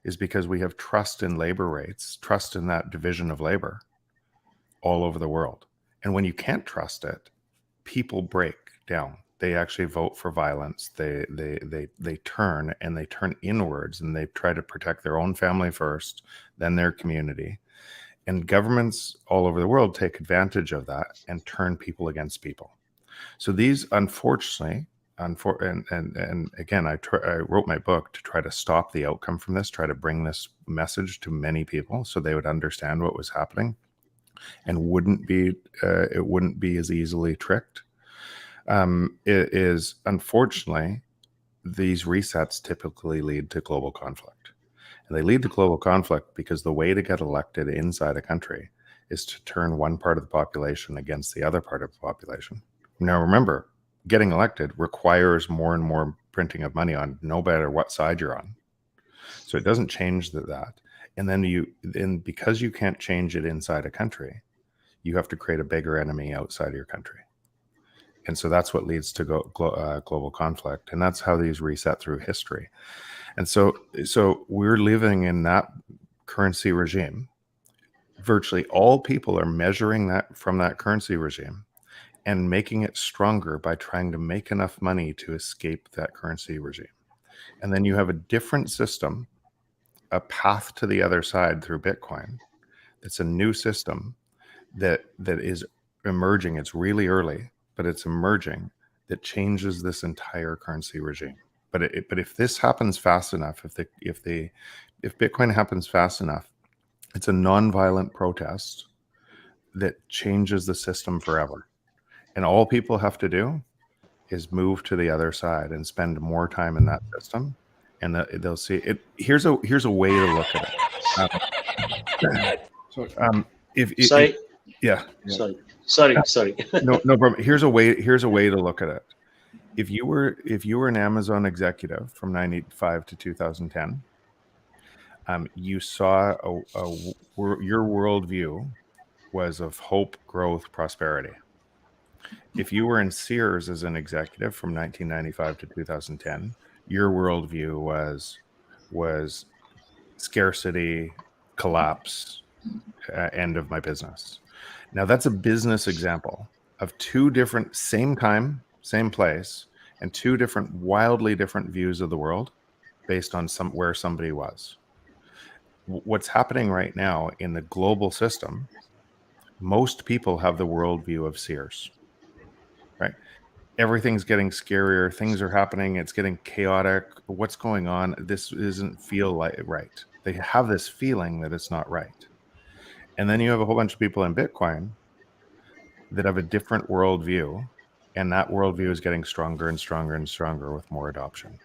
is because we have trust in labor rates, trust in that division of labor all over the world. And when you can't trust it, people break down. They actually vote for violence. They turn inwards, and they try to protect their own family first, then their community. And governments all over the world take advantage of that and turn people against people. So these, unfortunately, and again, I wrote my book to try to stop the outcome from this, try to bring this message to many people so they would understand what was happening and wouldn't be as easily tricked. It is, unfortunately, these resets typically lead to global conflict. And they lead to global conflict because the way to get elected inside a country is to turn one part of the population against the other part of the population. Now, remember, getting elected requires more and more printing of money on no matter what side you're on. So it doesn't change that. And then because you can't change it inside a country, you have to create a bigger enemy outside of your country. And so that's what leads to global conflict. And that's how these reset through history. And so we're living in that currency regime. Virtually all people are measuring that from that currency regime and making it stronger by trying to make enough money to escape that currency regime. And then you have a different system, a path to the other side through Bitcoin. It's a new system that is emerging. It's really early, but it's emerging, that changes this entire currency regime. But if this happens fast enough, if Bitcoin happens fast enough, it's a nonviolent protest that changes the system forever. And all people have to do is move to the other side and spend more time in that system, and they'll see it. Here's a way to look at it. Sorry. No problem. Here's a way to look at it. if you were an Amazon executive from 95 to 2010, you saw your worldview was of hope, growth, prosperity. If you were in Sears as an executive from 1995 to 2010, your worldview was scarcity, collapse, end of my business. Now that's a business example of two different, same time, same place, and two different, wildly different views of the world based on where somebody was. What's happening right now in the global system, most people have the worldview of Sears, right? Everything's getting scarier. Things are happening. It's getting chaotic. What's going on? This doesn't feel like right. They have this feeling that it's not right. And then you have a whole bunch of people in Bitcoin that have a different worldview, and that worldview is getting stronger and stronger and stronger with more adoption.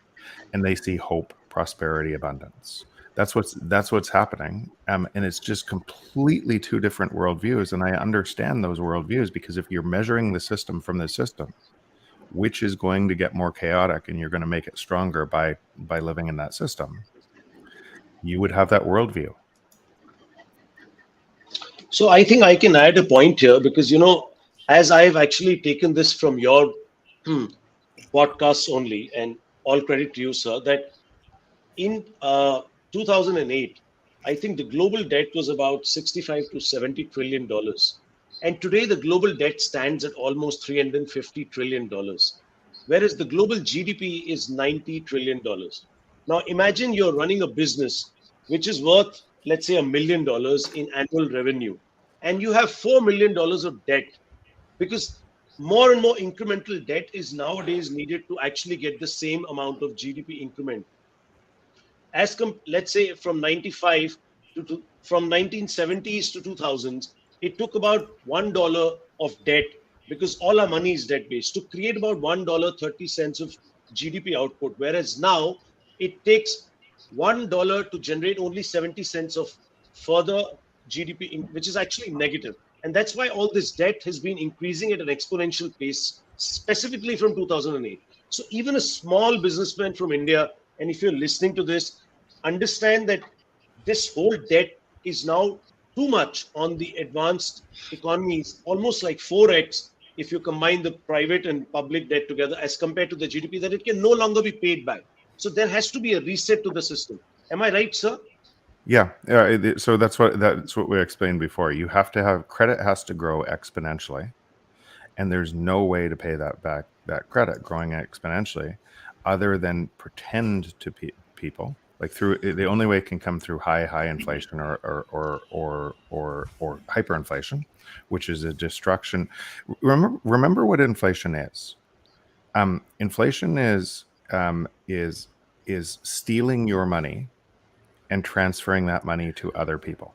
And they see hope, prosperity, abundance. That's what's happening, and it's just completely two different worldviews. And I understand those worldviews, because if you're measuring the system from the system, which is going to get more chaotic, and you're going to make it stronger by living in that system, you would have that worldview. So I think I can add a point here, because as I've actually taken this from your podcasts only, and all credit to you, sir, that in 2008, I think the global debt was about $65 to $70 trillion. And today the global debt stands at almost $350 trillion, whereas the global GDP is $90 trillion. Now imagine you're running a business which is worth, let's say, $1 million in annual revenue, and you have $4 million of debt, because more and more incremental debt is nowadays needed to actually get the same amount of GDP increment. Let's say from 95 to from 1970s to 2000s, it took about $1 of debt, because all our money is debt based, to create about $1.30 of GDP output. Whereas now it takes $1 to generate only 70 cents of further GDP, which is actually negative. And that's why all this debt has been increasing at an exponential pace, specifically from 2008. So even a small businessman from India, and if you're listening to this, understand that this whole debt is now too much on the advanced economies, almost like 4x if you combine the private and public debt together as compared to the GDP, that it can no longer be paid back. So there has to be a reset to the system. Am I right, sir? Yeah. So that's what we explained before. You have to have credit, has to grow exponentially, and there's no way to pay that back, that credit growing exponentially, other than pretend to people. Like through the only way it can come through high inflation or hyperinflation, which is a destruction. Remember what inflation is. Inflation is stealing your money and transferring that money to other people.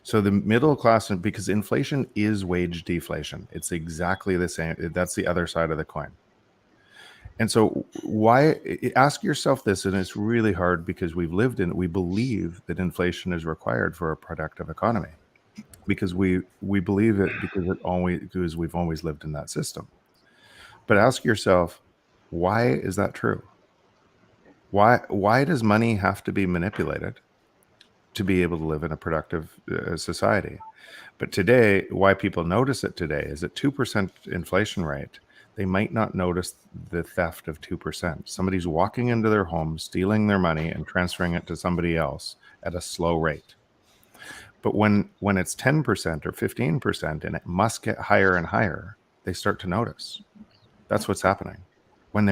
So the middle class, because inflation is wage deflation, it's exactly the same. That's the other side of the coin. And so ask yourself this, and it's really hard because we believe that inflation is required for a productive economy, because we believe it because we've always lived in that system. But ask yourself, why is that true? Why does money have to be manipulated to be able to live in a productive society? But today, why people notice it today is at 2% inflation rate, they might not notice the theft of 2%. Somebody's walking into their home, stealing their money and transferring it to somebody else at a slow rate. But when it's 10% or 15% and it must get higher and higher, they start to notice. That's what's happening. When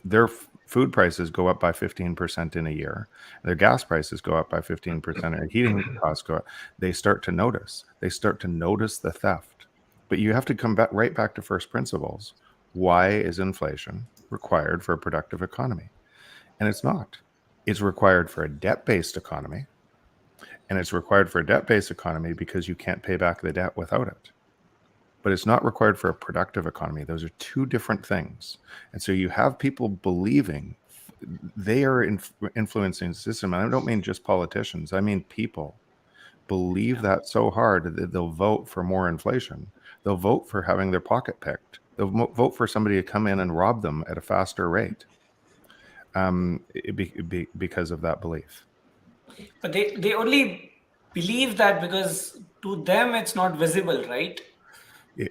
their food prices go up by 15% in a year, their gas prices go up by 15%, and heating costs go up, they start to notice. They start to notice the theft. But you have to come right back to first principles. Why is inflation required for a productive economy? And it's not. It's required for a debt-based economy. And it's required for a debt-based economy because you can't pay back the debt without it. But it's not required for a productive economy. Those are two different things. And so you have people believing they are influencing the system. And I don't mean just politicians. I mean people believe that so hard that they'll vote for more inflation. They'll vote for having their pocket picked. They'll vote for somebody to come in and rob them at a faster rate because of that belief. But they only believe that because to them it's not visible, right?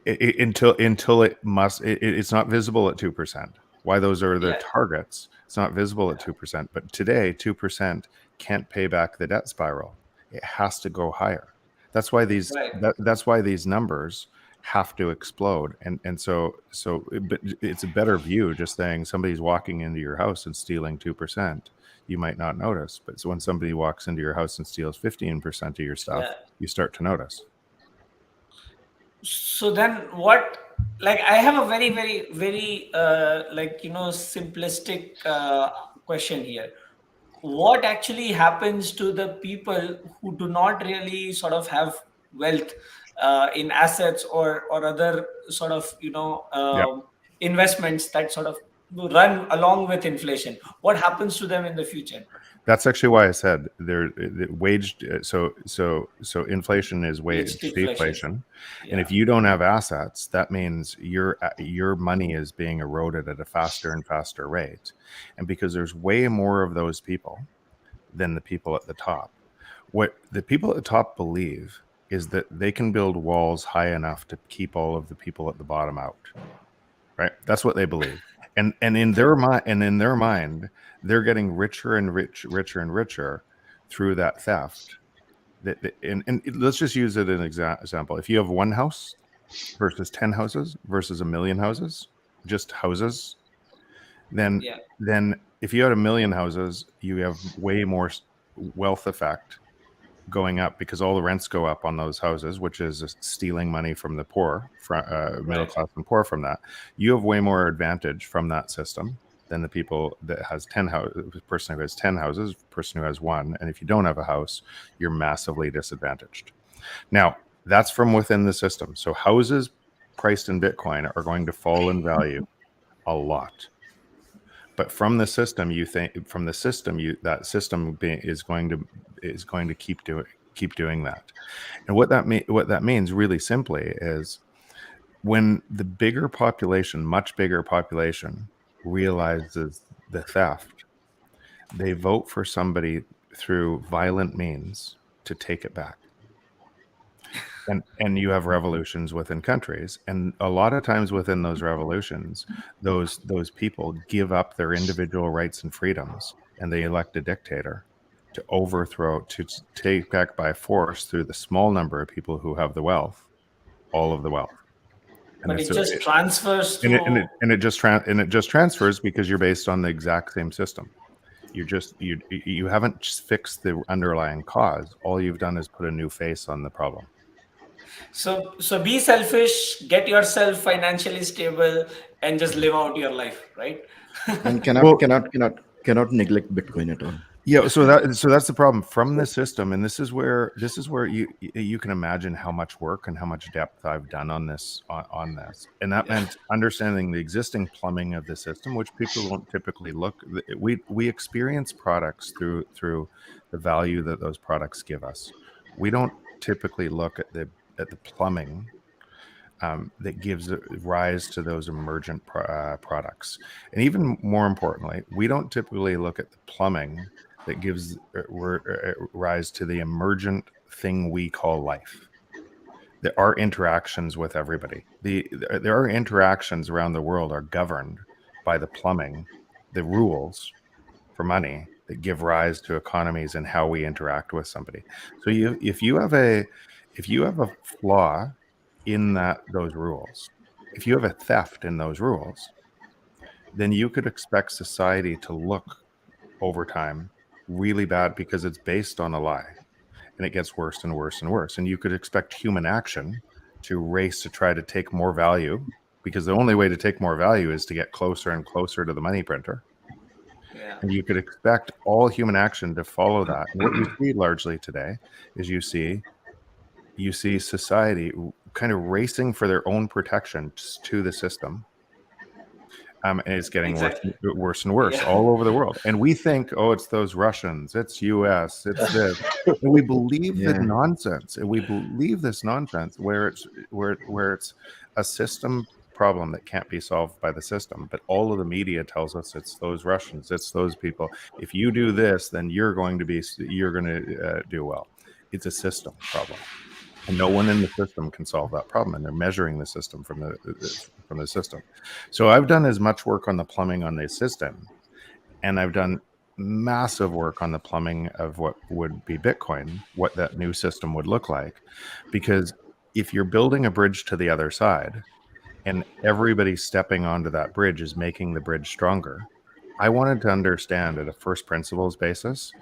Until it's not visible at 2%. Why those are their targets? It's not visible at 2%. But today, 2% can't pay back the debt spiral. It has to go higher. That's why these that's why these numbers have to explode. And so but it's a better view just saying somebody's walking into your house and stealing 2%. You might not notice, but when somebody walks into your house and steals 15% of your stuff, you start to notice. So then what, like, I have a very, very, very, simplistic question here. What actually happens to the people who do not really sort of have wealth in assets or other sort of, investments that sort of run along with inflation? What happens to them in the future? That's actually why I said so inflation is wage deflation. And if you don't have assets, that means your money is being eroded at a faster and faster rate. And because there's way more of those people than the people at the top, what the people at the top believe is that they can build walls high enough to keep all of the people at the bottom out. Right? That's what they believe. And in their mind, they're getting richer and richer and richer through that theft. And let's just use it as an example. If you have one house versus 10 houses versus 1 million houses, just houses, then if you had 1 million houses, you have way more wealth effect going up because all the rents go up on those houses, which is stealing money from the poor, middle class and poor from that. You have way more advantage from that system than the people that has 10 houses, the person who has 10 houses, person who has one. And if you don't have a house, you're massively disadvantaged. Now, that's from within the system. So houses priced in Bitcoin are going to fall in value a lot. But from the system, that system is going to keep doing that. And what that means really simply is when the bigger population, much bigger population, realizes the theft, they vote for somebody through violent means to take it back. And you have revolutions within countries, and a lot of times within those revolutions, those people give up their individual rights and freedoms, and they elect a dictator to overthrow, to take back by force through the small number of people who have the wealth, all of the wealth. And but it just transfers to, and it just transfers because you're based on the exact same system. You haven't fixed the underlying cause. All you've done is put a new face on the problem. So be selfish, get yourself financially stable, and just live out your life, right? And cannot neglect Bitcoin at all. Yeah, so that's the problem from the system, and this is where you can imagine how much work and how much depth I've done on this, and that meant understanding the existing plumbing of the system, which people won't typically look. We experience products through the value that those products give us. We don't typically look at the plumbing that gives rise to those emergent products, and even more importantly, we don't typically look at the plumbing that gives rise to the emergent thing we call life. There are interactions with everybody. There are interactions around the world are governed by the plumbing, the rules for money that give rise to economies and how we interact with somebody. So if you have a flaw in those rules, if you have a theft in those rules, then you could expect society to look over time really bad because it's based on a lie, and it gets worse and worse and worse. And you could expect human action to race to try to take more value, because the only way to take more value is to get closer and closer to the money printer. And you could expect all human action to follow that. And what you see largely today is you see society kind of racing for their own protection to the system, And it's getting Exactly. worse and worse Yeah. all over the world. And we think, oh, it's those Russians, it's US, it's this. And we believe the Yeah. nonsense. And we believe this nonsense where it's a system problem that can't be solved by the system. But all of the media tells us it's those Russians, it's those people. If you do this, then you're going to do well. It's a system problem. And no one in the system can solve that problem, and they're measuring the system from the system. So I've done as much work on the plumbing on the system, and I've done massive work on the plumbing of what would be Bitcoin, what that new system would look like. Because if you're building a bridge to the other side, and everybody stepping onto that bridge is making the bridge stronger, I wanted to understand at a first principles basis,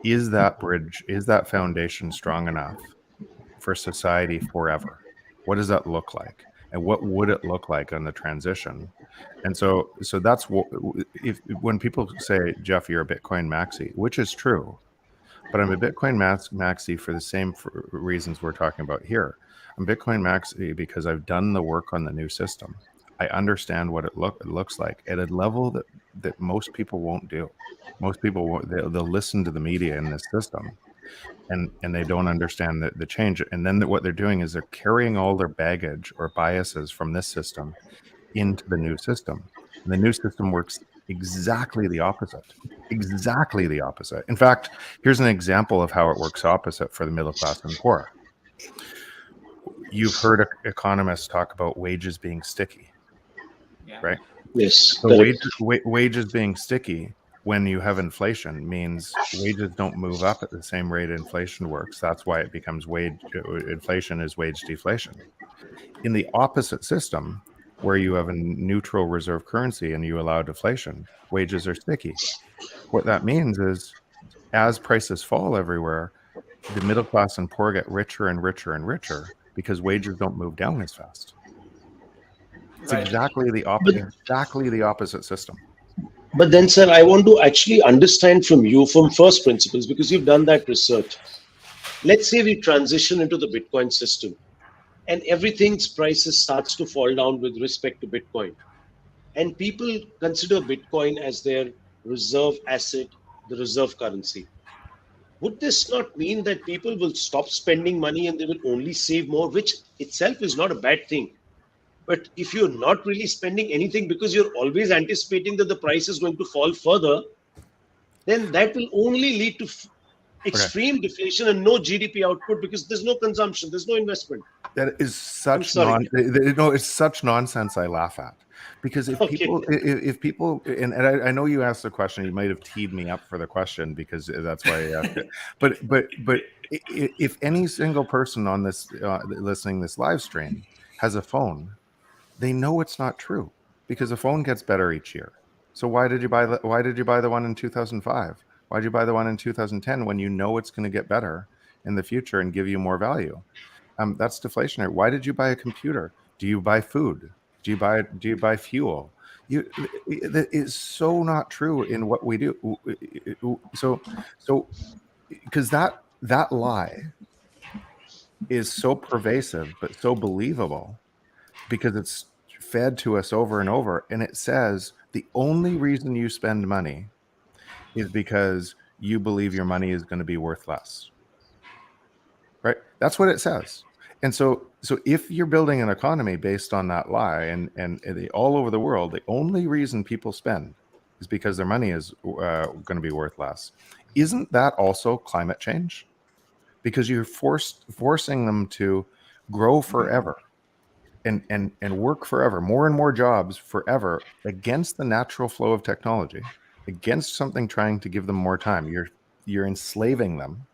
is that foundation strong enough for society forever? What does that look like? And what would it look like on the transition? And so that's what, when people say, Jeff, you're a Bitcoin maxi, which is true, but I'm a Bitcoin maxi for the same reasons we're talking about here. I'm Bitcoin maxi because I've done the work on the new system. I understand what it looks like at a level that most people won't do. Most people won't, they'll listen to the media in this system, and they don't understand the change. And then what they're doing is they're carrying all their baggage or biases from this system into the new system. And the new system works exactly the opposite. Exactly the opposite. In fact, here's an example of how it works opposite for the middle class and poor. You've heard economists talk about wages being sticky, right? Yes. So wages being sticky when you have inflation means wages don't move up at the same rate inflation works. That's why it becomes inflation is wage deflation. In the opposite system, where you have a neutral reserve currency and you allow deflation, wages are sticky. What that means is as prices fall everywhere, the middle class and poor get richer and richer and richer because wages don't move down as fast. It's exactly the opposite system. But then, sir, I want to actually understand from you from first principles, because you've done that research. Let's say we transition into the Bitcoin system and everything's prices starts to fall down with respect to Bitcoin. And people consider Bitcoin as their reserve asset, the reserve currency. Would this not mean that people will stop spending money and they will only save more, which itself is not a bad thing? But if you're not really spending anything because you're always anticipating that the price is going to fall further, then that will only lead to extreme deflation and no GDP output because there's no consumption, there's no investment. That is such it's such nonsense. I laugh at, because if people, and I know you asked the question, you might have teed me up for the question because that's why I asked it. But if any single person on this listening to this live stream has a phone, they know it's not true because a phone gets better each year. So why did you buy the one in 2005? Why did you buy the one in 2010 when you know it's going to get better in the future and give you more value? That's deflationary. Why did you buy a computer? Do you buy food? Do you buy fuel? That is so not true in what we do. So because that lie is so pervasive but so believable, because it's fed to us over and over, and it says the only reason you spend money is because you believe your money is going to be worth less. Right? That's what it says. And so if you're building an economy based on that lie, and all over the world, the only reason people spend is because their money is going to be worth less. Isn't that also climate change? Because you're forcing them to grow forever and work forever, more and more jobs forever, against the natural flow of technology, against something trying to give them more time. You're enslaving them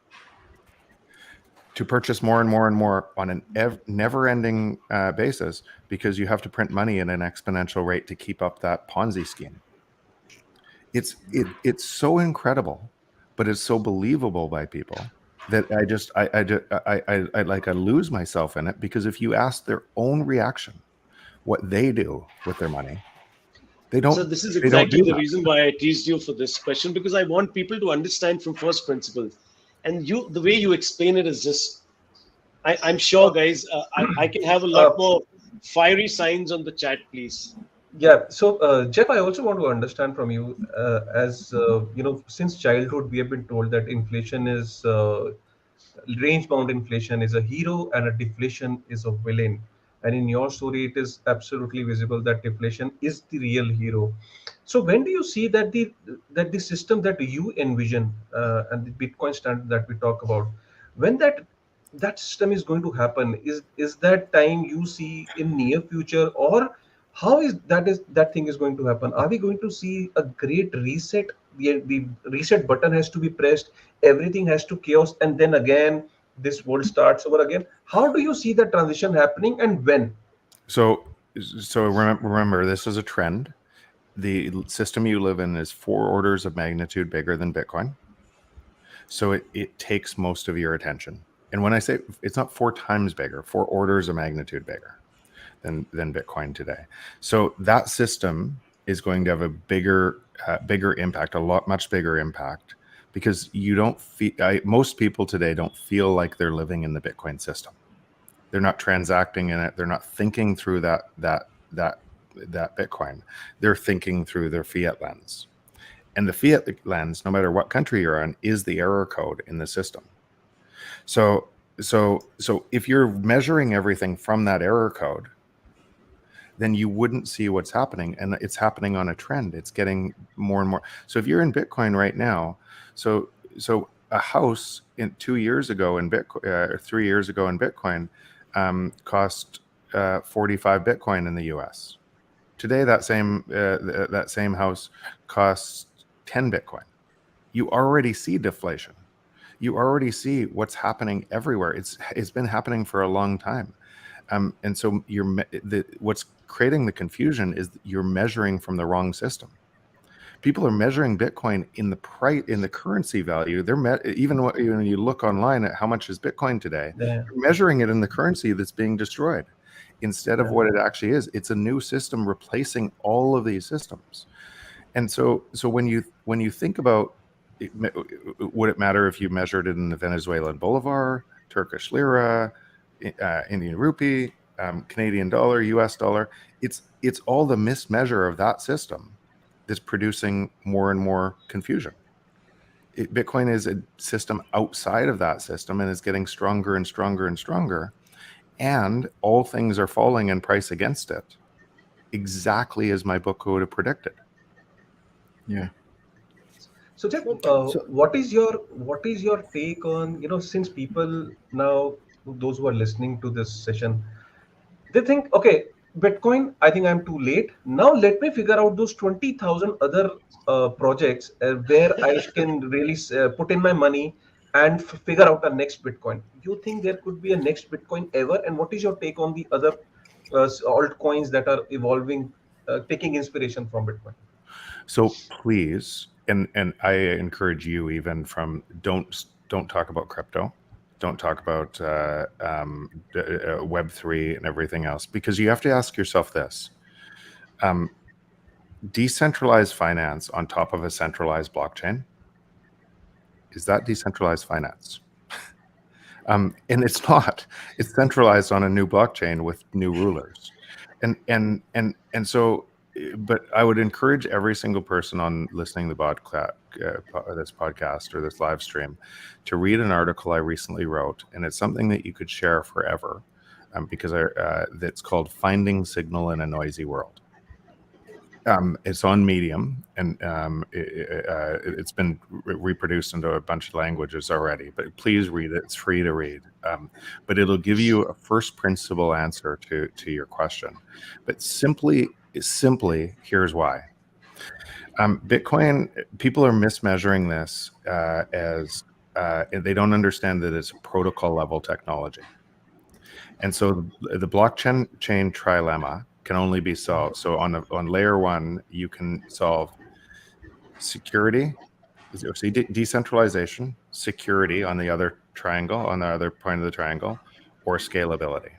to purchase more and more and more on a never-ending basis, because you have to print money at an exponential rate to keep up that Ponzi scheme. It's so incredible, but it's so believable by people that I lose myself in it, because if you ask their own reaction, what they do with their money, they don't. So this is exactly the reason why I teased you for this question, because I want people to understand from first principles. And the way you explain it is just, I'm sure, guys, I can have a lot more fiery signs on the chat, please. Yeah. So, Jeff, I also want to understand from you, as you know, since childhood, we have been told that inflation is range-bound inflation is a hero and a deflation is a villain. And in your story, it is absolutely visible that deflation is the real hero. So, when do you see that the system that you envision and the Bitcoin standard that we talk about, when that system is going to happen? Is that time you see in near future, or how is that thing is going to happen? Are we going to see a great reset? The reset button has to be pressed, everything has to chaos, and then again this world starts over again. How do you see that transition happening, and when? So remember, this is a trend. The system you live in is 4 orders of magnitude bigger than Bitcoin. So it takes most of your attention. And when I say it's not 4 times bigger, 4 orders of magnitude bigger than Bitcoin today. So that system is going to have a bigger impact, much bigger impact, because you don't feel, most people today don't feel like they're living in the Bitcoin system. They're not transacting in it. They're not thinking through that Bitcoin. They're thinking through their fiat lens. And the fiat lens, no matter what country you're in, is the error code in the system. So if you're measuring everything from that error code, then you wouldn't see what's happening. And it's happening on a trend. It's getting more and more. So if you're in Bitcoin right now, so a house 2 years ago in Bitcoin, 3 years ago in Bitcoin, cost 45 Bitcoin in the US. Today, that same house costs 10 Bitcoin. You already see deflation. You already see what's happening everywhere. It's been happening for a long time. And so what's creating the confusion is you're measuring from the wrong system. People are measuring Bitcoin in the currency value. Even when you look online at how much is Bitcoin today, Yeah. you're measuring it in the currency that's being destroyed instead of what it actually is. It's a new system replacing all of these systems. And so when you think about would it matter if you measured it in the Venezuelan bolivar, Turkish lira, Indian rupee, Canadian dollar, US dollar? It's all the mismeasure of that system that's producing more and more confusion. Bitcoin is a system outside of that system and is getting stronger and stronger and stronger. And all things are falling in price against it, exactly as my book would have predicted. Yeah. So, Jeff, what is your take on, since people now, those who are listening to this session, they think, okay, Bitcoin, I think I'm too late. Now let me figure out those 20,000 other projects where I can really put in my money and figure out a next Bitcoin. You think there could be a next Bitcoin ever? And what is your take on the other altcoins that are evolving, taking inspiration from Bitcoin? So please, and I encourage you, even from don't talk about crypto, don't talk about Web3 and everything else, because you have to ask yourself this: decentralized finance on top of a centralized blockchain, is that decentralized finance? And it's not. It's centralized on a new blockchain with new rulers, and so. But I would encourage every single person on listening to this podcast or this live stream to read an article I recently wrote, and it's something that you could share forever, because it's called "Finding Signal in a Noisy World." It's on Medium, and it's been reproduced into a bunch of languages already. But please read it; it's free to read. But it'll give you a first principle answer to your question. But simply, here's why. Bitcoin, people are mismeasuring this as they don't understand that it's a protocol level technology. And so the blockchain trilemma can only be solved. So on layer 1, you can solve security, decentralization, security on the other triangle, on the other point of the triangle, or scalability.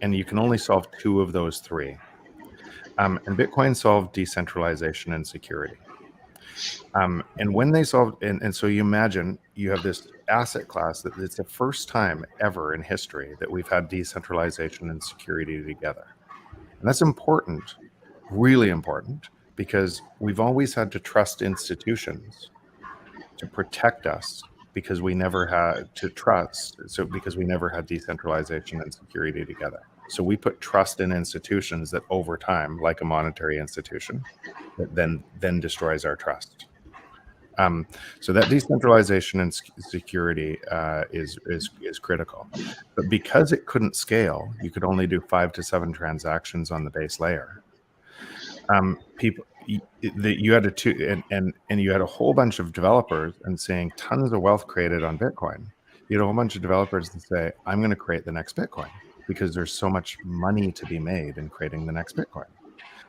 And you can only solve 2 of those 3. And Bitcoin solved decentralization and security. And when they solved, and so you imagine you have this asset class that it's the first time ever in history that we've had decentralization and security together. And that's important really important because we've always had to trust institutions to protect us because we never had to trust. So because we never had decentralization and security together. So we put trust in institutions that over time, like a monetary institution, that then destroys our trust. So that decentralization and security is critical. But because it couldn't scale, you could only do 5 to 7 transactions on the base layer. You had a whole bunch of developers and seeing tons of wealth created on Bitcoin. You had a whole bunch of developers that say, I'm going to create the next Bitcoin because there's so much money to be made in creating the next Bitcoin.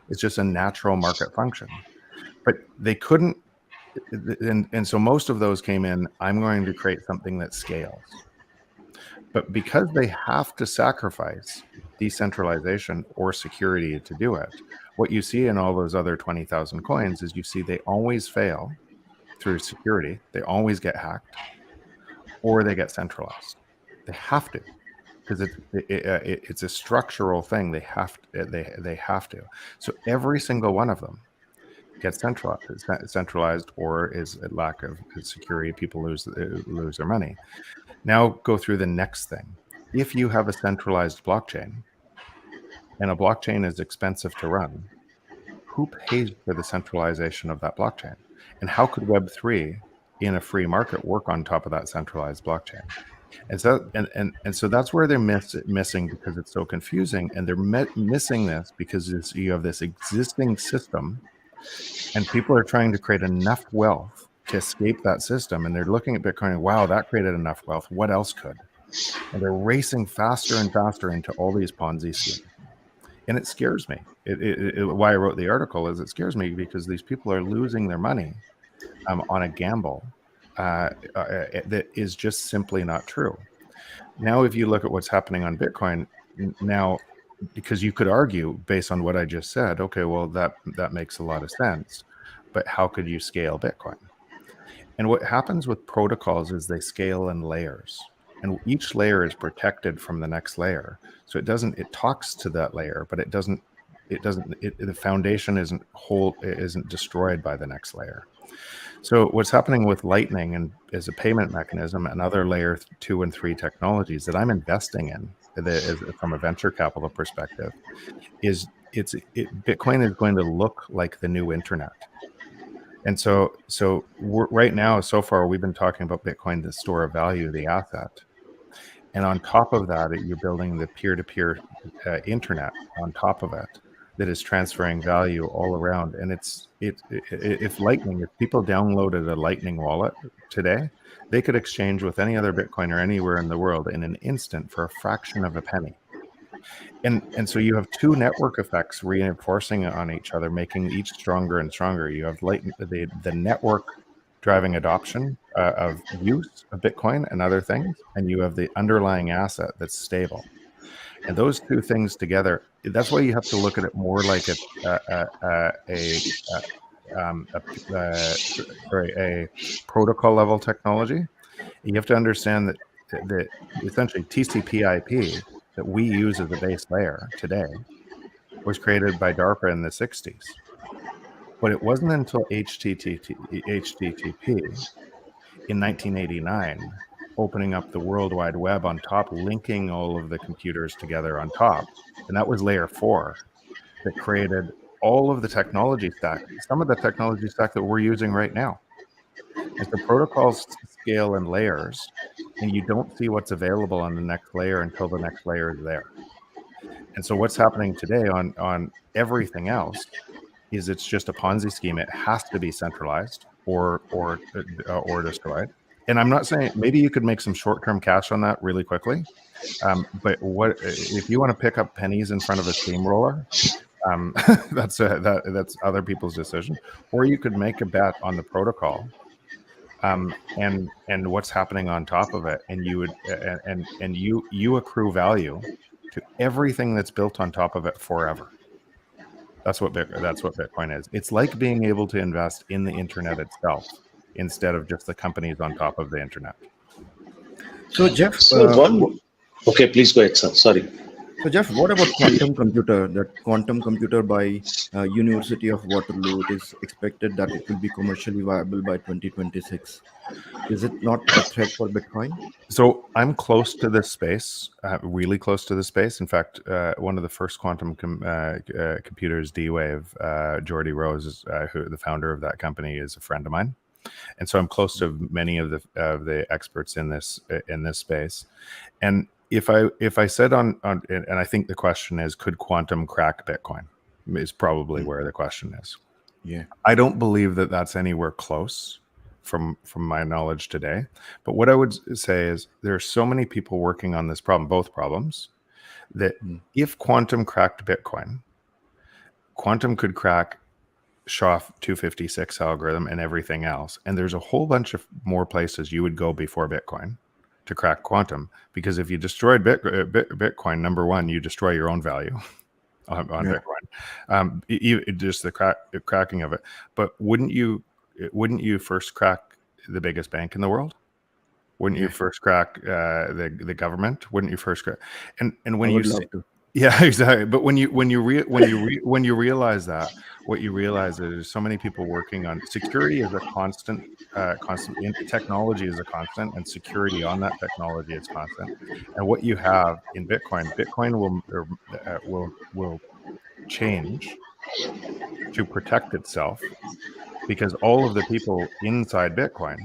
It's just a natural market function. But they couldn't, and so most of those came in, I'm going to create something that scales. But because they have to sacrifice decentralization or security to do it, what you see in all those other 20,000 coins is you see they always fail through security. They always get hacked or they get centralized. They have to, because it's a structural thing. They have to. So every single one of them gets centralized or is a lack of security. People lose their money. Now go through the next thing. If you have a centralized blockchain and a blockchain is expensive to run, who pays for the centralization of that blockchain? And how could Web3 in a free market work on top of that centralized blockchain? And so that's where they're missing because it's so confusing. And they're missing this because you have this existing system and people are trying to create enough wealth to escape that system. And they're looking at Bitcoin and, wow, that created enough wealth. What else could? And they're racing faster and faster into all these Ponzi schemes. And it scares me. Why I wrote the article is it scares me because these people are losing their money on a gamble that is just simply not true. Now, if you look at what's happening on Bitcoin now, because you could argue based on what I just said, okay, well, that makes a lot of sense, but how could you scale Bitcoin? And what happens with protocols is they scale in layers, and each layer is protected from the next layer. So it talks to that layer, but the foundation isn't destroyed by the next layer. So what's happening with Lightning and as a payment mechanism and other layer 2 and 3 technologies that I'm investing in from a venture capital perspective is Bitcoin is going to look like the new internet. And so right now, so far, we've been talking about Bitcoin, the store of value, the asset. And on top of that, you're building the peer-to-peer internet on top of it that is transferring value all around. And if people downloaded a Lightning wallet today, they could exchange with any other Bitcoiner anywhere in the world in an instant for a fraction of a penny. And so you have two network effects reinforcing on each other, making each stronger and stronger. You have the network driving adoption of use of Bitcoin and other things, and you have the underlying asset that's stable. And those two things together, that's why you have to look at it more like a protocol level technology. You have to understand that essentially TCP/IP that we use as a base layer today was created by DARPA in the 60s. But it wasn't until HTTP in 1989, opening up the World Wide Web on top, linking all of the computers together on top. And that was layer 4 that created all of the technology stack, some of the technology stack that we're using right now. As the protocols scale in layers, and you don't see what's available on the next layer until the next layer is there. And so what's happening today on everything else is it's just a Ponzi scheme. It has to be centralized or destroyed. And I'm not saying, maybe you could make some short-term cash on that really quickly. But what if you want to pick up pennies in front of a steamroller? That's other people's decision. Or you could make a bet on the protocol, and what's happening on top of it, and you accrue value to everything that's built on top of it forever. That's what Bitcoin is. It's like being able to invest in the internet itself instead of just the companies on top of the internet. So Jeff, okay, please go ahead, sir. Sorry. So Jeff, what about quantum computer? That quantum computer by University of Waterloo, it is expected that it will be commercially viable by 2026. Is it not a threat for Bitcoin? So I'm close to this space, really close to this space. In fact, one of the first quantum computers, D-Wave, Geordie Rose, who the founder of that company, is a friend of mine, and so I'm close to many of the experts in this space. And if I said on and I think the question is, could quantum crack Bitcoin? Is probably where the question is. Yeah, I don't believe that that's anywhere close from my knowledge today. But what I would say is there are so many people working on this problem, both problems, that if quantum cracked Bitcoin, quantum could crack SHA-256 algorithm and everything else. And there's a whole bunch of more places you would go before Bitcoin to crack quantum, because if you destroyed Bitcoin, number one, you destroy your own value on Bitcoin, just the cracking of it. But wouldn't you first crack the biggest bank in the world? Wouldn't you first crack the government? Wouldn't you first crack? And when you see, yeah, exactly. But when you realize that, what you realize is there's so many people working on security is a constant. Technology is a constant, and security on that technology is constant. And what you have in Bitcoin will change to protect itself, because all of the people inside Bitcoin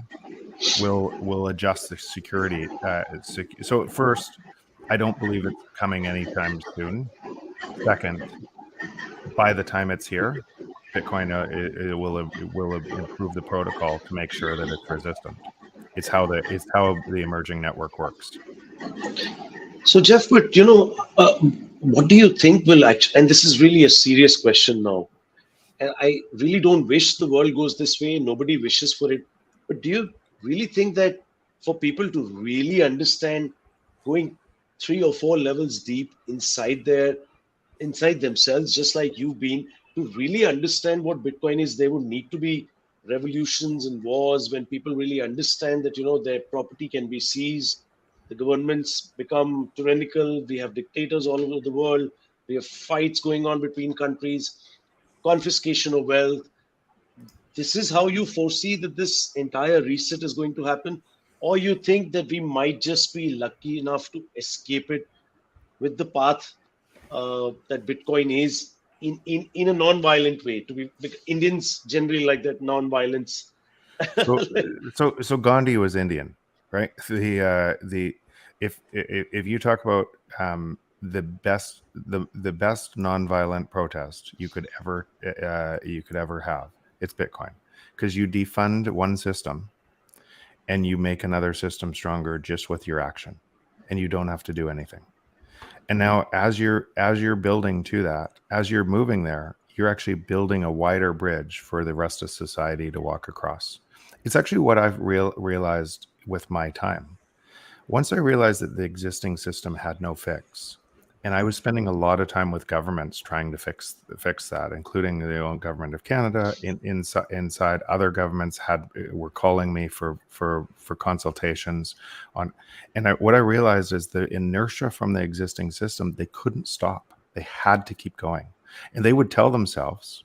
will adjust the security. So first, I don't believe it's coming anytime soon. Second, by the time it's here, Bitcoin it will improve the protocol to make sure that it's resistant. It's how the emerging network works. So Jeff, but what do you think will actually? And this is really a serious question now. And I really don't wish the world goes this way. Nobody wishes for it. But do you really think that for people to really understand, going 3 or 4 levels deep inside themselves, just like you've been, to really understand what Bitcoin is, there would need to be revolutions and wars when people really understand that, their property can be seized, the governments become tyrannical, we have dictators all over the world, we have fights going on between countries, confiscation of wealth. This is how you foresee that this entire reset is going to happen? Or you think that we might just be lucky enough to escape it with the path that Bitcoin is in a non-violent way? Indians generally like that non-violence. So Gandhi was Indian, right? If you talk about the best non-violent protest you could ever have, it's Bitcoin, because you defund one system and you make another system stronger just with your action, and you don't have to do anything. And now as you're building to that, as you're moving there, you're actually building a wider bridge for the rest of society to walk across. It's actually what I've realized with my time. Once I realized that the existing system had no fix, and I was spending a lot of time with governments trying to fix that, including the own government of Canada. Inside other governments were calling me for consultations on, and what I realized is the inertia from the existing system, they couldn't stop. They had to keep going, and they would tell themselves,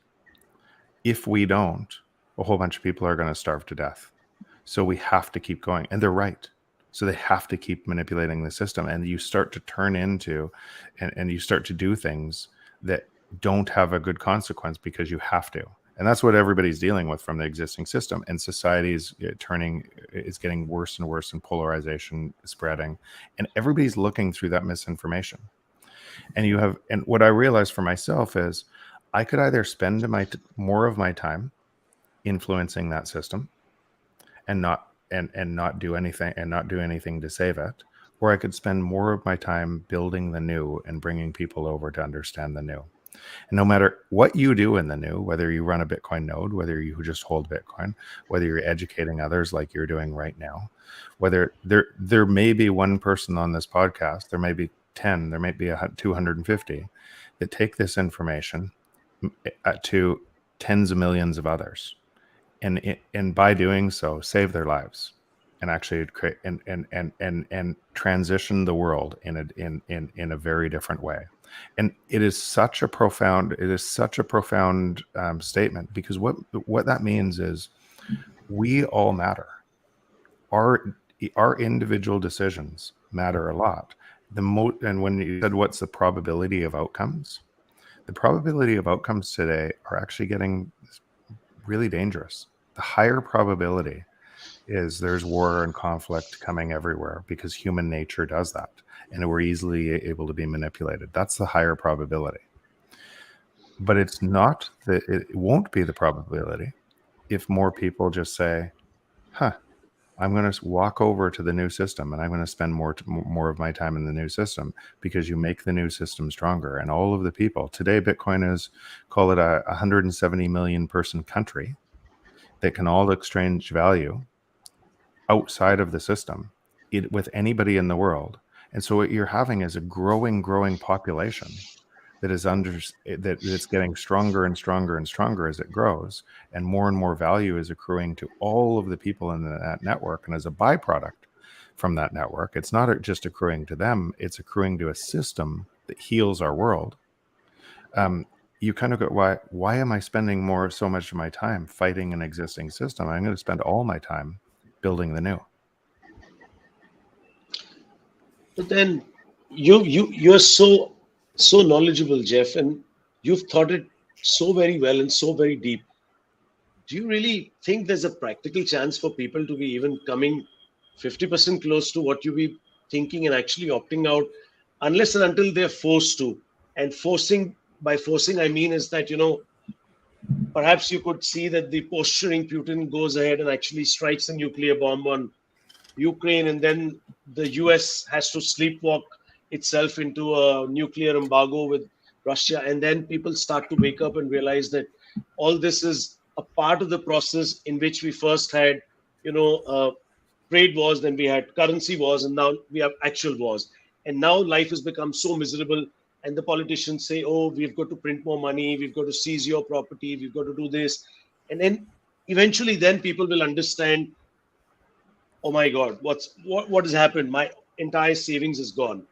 if we don't, a whole bunch of people are going to starve to death. So we have to keep going, and they're right. So they have to keep manipulating the system, and you start to turn into, and you start to do things that don't have a good consequence because you have to. And that's what everybody's dealing with from the existing system. And society is getting worse and worse, and polarization spreading, and everybody's looking through that misinformation. And what I realized for myself is I could either spend more of my time influencing that system and not do anything to save it, or I could spend more of my time building the new and bringing people over to understand the new. And no matter what you do in the new, whether you run a Bitcoin node, whether you just hold Bitcoin, whether you're educating others like you're doing right now, whether there may be one person on this podcast, there may be 10, there may be 250 that take this information to tens of millions of others. And by doing so, save their lives. and actually create and transition the world in a very different way. And it is such a profound statement, because what that means is we all matter. Our individual decisions matter a lot. And when you said what's the probability of outcomes, the probability of outcomes today are actually getting really dangerous. The higher probability is there's war and conflict coming everywhere, because human nature does that, and we're easily able to be manipulated. That's the higher probability. But it won't be the probability if more people just say, I'm going to walk over to the new system, and I'm going to spend more of my time in the new system, because you make the new system stronger. And all of the people today, Bitcoin is, call it a 170 million person country that can all exchange value outside of the system with anybody in the world. And so what you're having is a growing population that is that's getting stronger and stronger and stronger as it grows, and more value is accruing to all of the people in that network. And as a byproduct from that network, it's not just accruing to them, it's accruing to a system that heals our world. You kind of go, why am I spending so much of my time fighting an existing system? I'm going to spend all my time building the new. But then you're so knowledgeable, Jeff, and you've thought it so very well and so very deep. Do you really think there's a practical chance for people to be even coming 50% close to what you be thinking and actually opting out, unless and until they're forced to? And by forcing, I mean is that, perhaps you could see that the posturing Putin goes ahead and actually strikes a nuclear bomb on Ukraine, and then the US has to sleepwalk itself into a nuclear embargo with Russia, and then people start to wake up and realize that all this is a part of the process in which we first had, trade wars, then we had currency wars, and now we have actual wars. And now life has become so miserable, and the politicians say, oh, we've got to print more money, we've got to seize your property, we've got to do this. And then eventually people will understand, oh my God, what has happened? My entire savings is gone.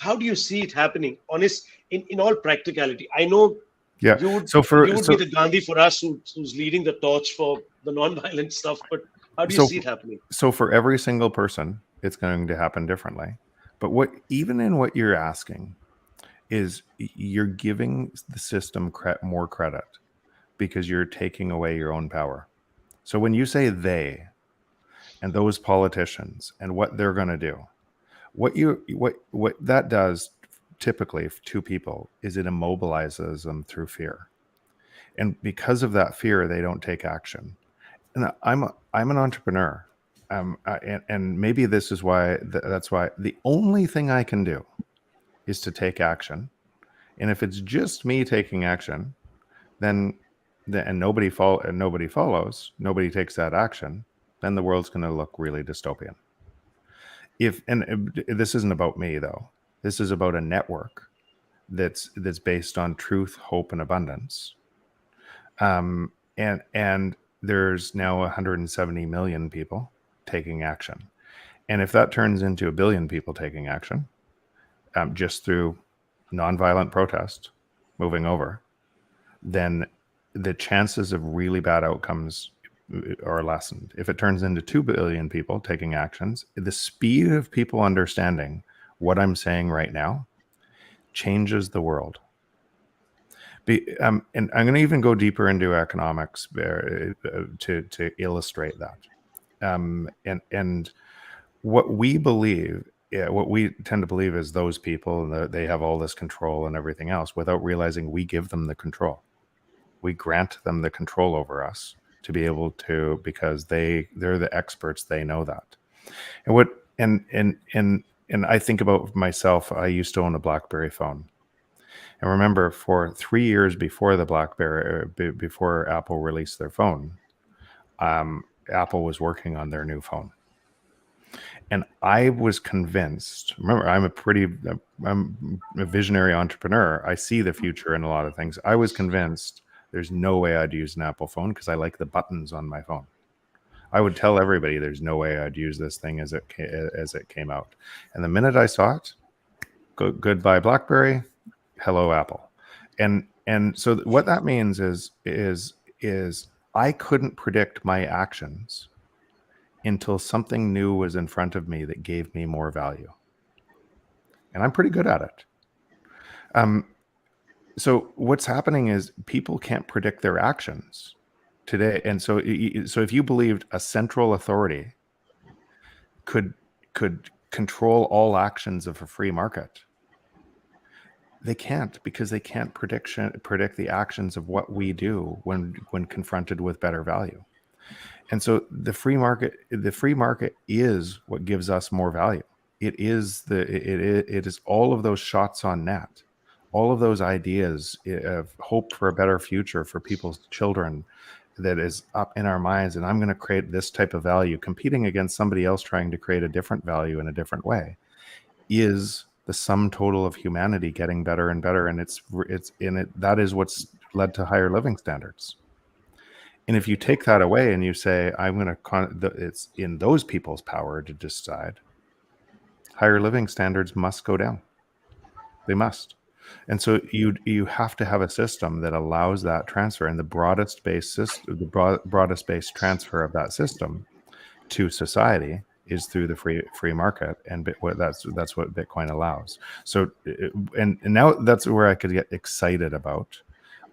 How do you see it happening? Honest, in all practicality, I know you would be the Gandhi for us who's leading the torch for the non-violent stuff, but how do you see it happening? So for every single person, it's going to happen differently. But even in what you're asking is you're giving the system more credit, because you're taking away your own power. So when you say they and those politicians and what they're going to do, what that does typically to people is it immobilizes them through fear. And because of that fear, they don't take action. And I'm an entrepreneur. And maybe this is why, that's why the only thing I can do is to take action. And if it's just me taking action, then nobody follows, nobody takes that action, then the world's going to look really dystopian. This isn't about me though. This is about a network that's based on truth, hope, and abundance. And there's now 170 million people taking action. And if that turns into 1 billion people taking action, just through nonviolent protest, moving over, then the chances of really bad outcomes are lessened. If it turns into 2 billion people taking actions, the speed of people understanding what I'm saying right now changes the world. And I'm going to even go deeper into economics to illustrate that. And what we believe, what we tend to believe is those people, they have all this control and everything else, without realizing we give them the control. We grant them the control over us to be able to, because they're the experts, they know that. And I think about myself, I used to own a BlackBerry phone. And remember, for 3 years before the BlackBerry, before Apple released their phone, Apple was working on their new phone. And I was convinced, remember, I'm a visionary entrepreneur. I see the future in a lot of things. I was convinced there's no way I'd use an Apple phone because I like the buttons on my phone. I would tell everybody there's no way I'd use this thing as it came out. And the minute I saw it, goodbye BlackBerry, hello Apple. And so what that means is I couldn't predict my actions until something new was in front of me that gave me more value. And I'm pretty good at it. So what's happening is people can't predict their actions today. And so if you believed a central authority could control all actions of a free market, they can't, because they can't predict the actions of what we do when confronted with better value. And so the free market is what gives us more value. It is all of those shots on net, all of those ideas of hope for a better future for people's children that is up in our minds. And I'm going to create this type of value, competing against somebody else trying to create a different value in a different way, is the sum total of humanity getting better and better. And that is what's led to higher living standards. And if you take that away and you say, it's in those people's power to decide, higher living standards must go down. They must. And so you have to have a system that allows that transfer, and the broadest based transfer of that system to society is through the free market, and that's what Bitcoin allows. So and now that's where I could get excited about.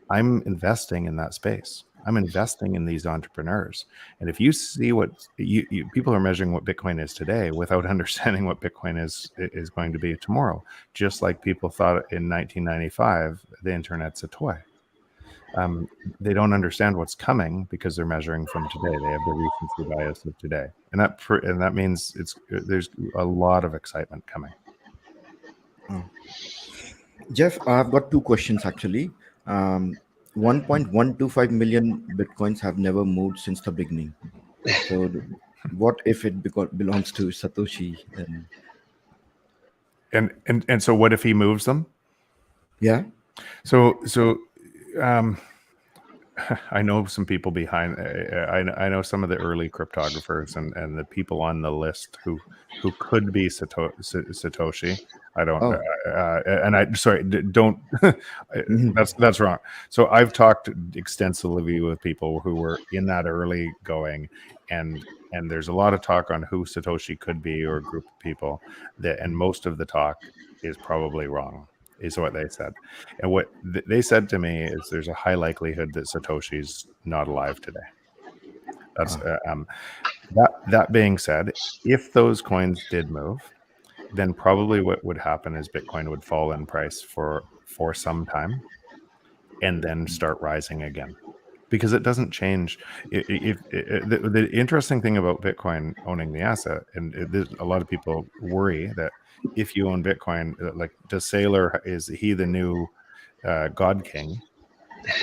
I'm investing in that space. I'm investing in these entrepreneurs. And if you see what people are measuring what Bitcoin is today without understanding what Bitcoin is going to be tomorrow, just like people thought in 1995 the internet's a toy. They don't understand what's coming because they're measuring from today. They have the recency bias of today, and that means there's a lot of excitement coming. Jeff, I've got two questions actually. 1.125 million bitcoins have never moved since the beginning. So, what if it belongs to Satoshi? And so, what if he moves them? Yeah. So I know some people behind. I know some of the early cryptographers and the people on the list who could be Satoshi. I don't. Don't. That's wrong. So I've talked extensively with people who were in that early going, and there's a lot of talk on who Satoshi could be, or a group of people and most of the talk is probably wrong, is what they said. And what they said to me is there's a high likelihood that Satoshi's not alive today. That's that being said, if those coins did move, then probably what would happen is Bitcoin would fall in price for some time and then start rising again, because it doesn't change. The interesting thing about Bitcoin owning the asset, and a lot of people worry that if you own Bitcoin, like, does Saylor, is he the new God King,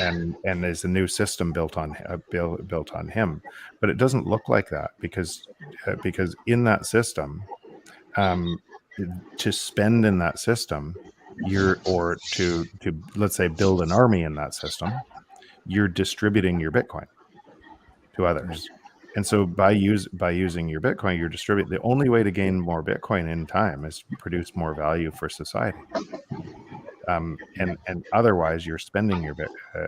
and there's a new system built on him? But it doesn't look like that, because in that system, to spend in that system, or to let's say build an army in that system, you're distributing your Bitcoin to others. And so by using your Bitcoin, you're distributing. The only way to gain more Bitcoin in time is to produce more value for society. And otherwise, you're spending your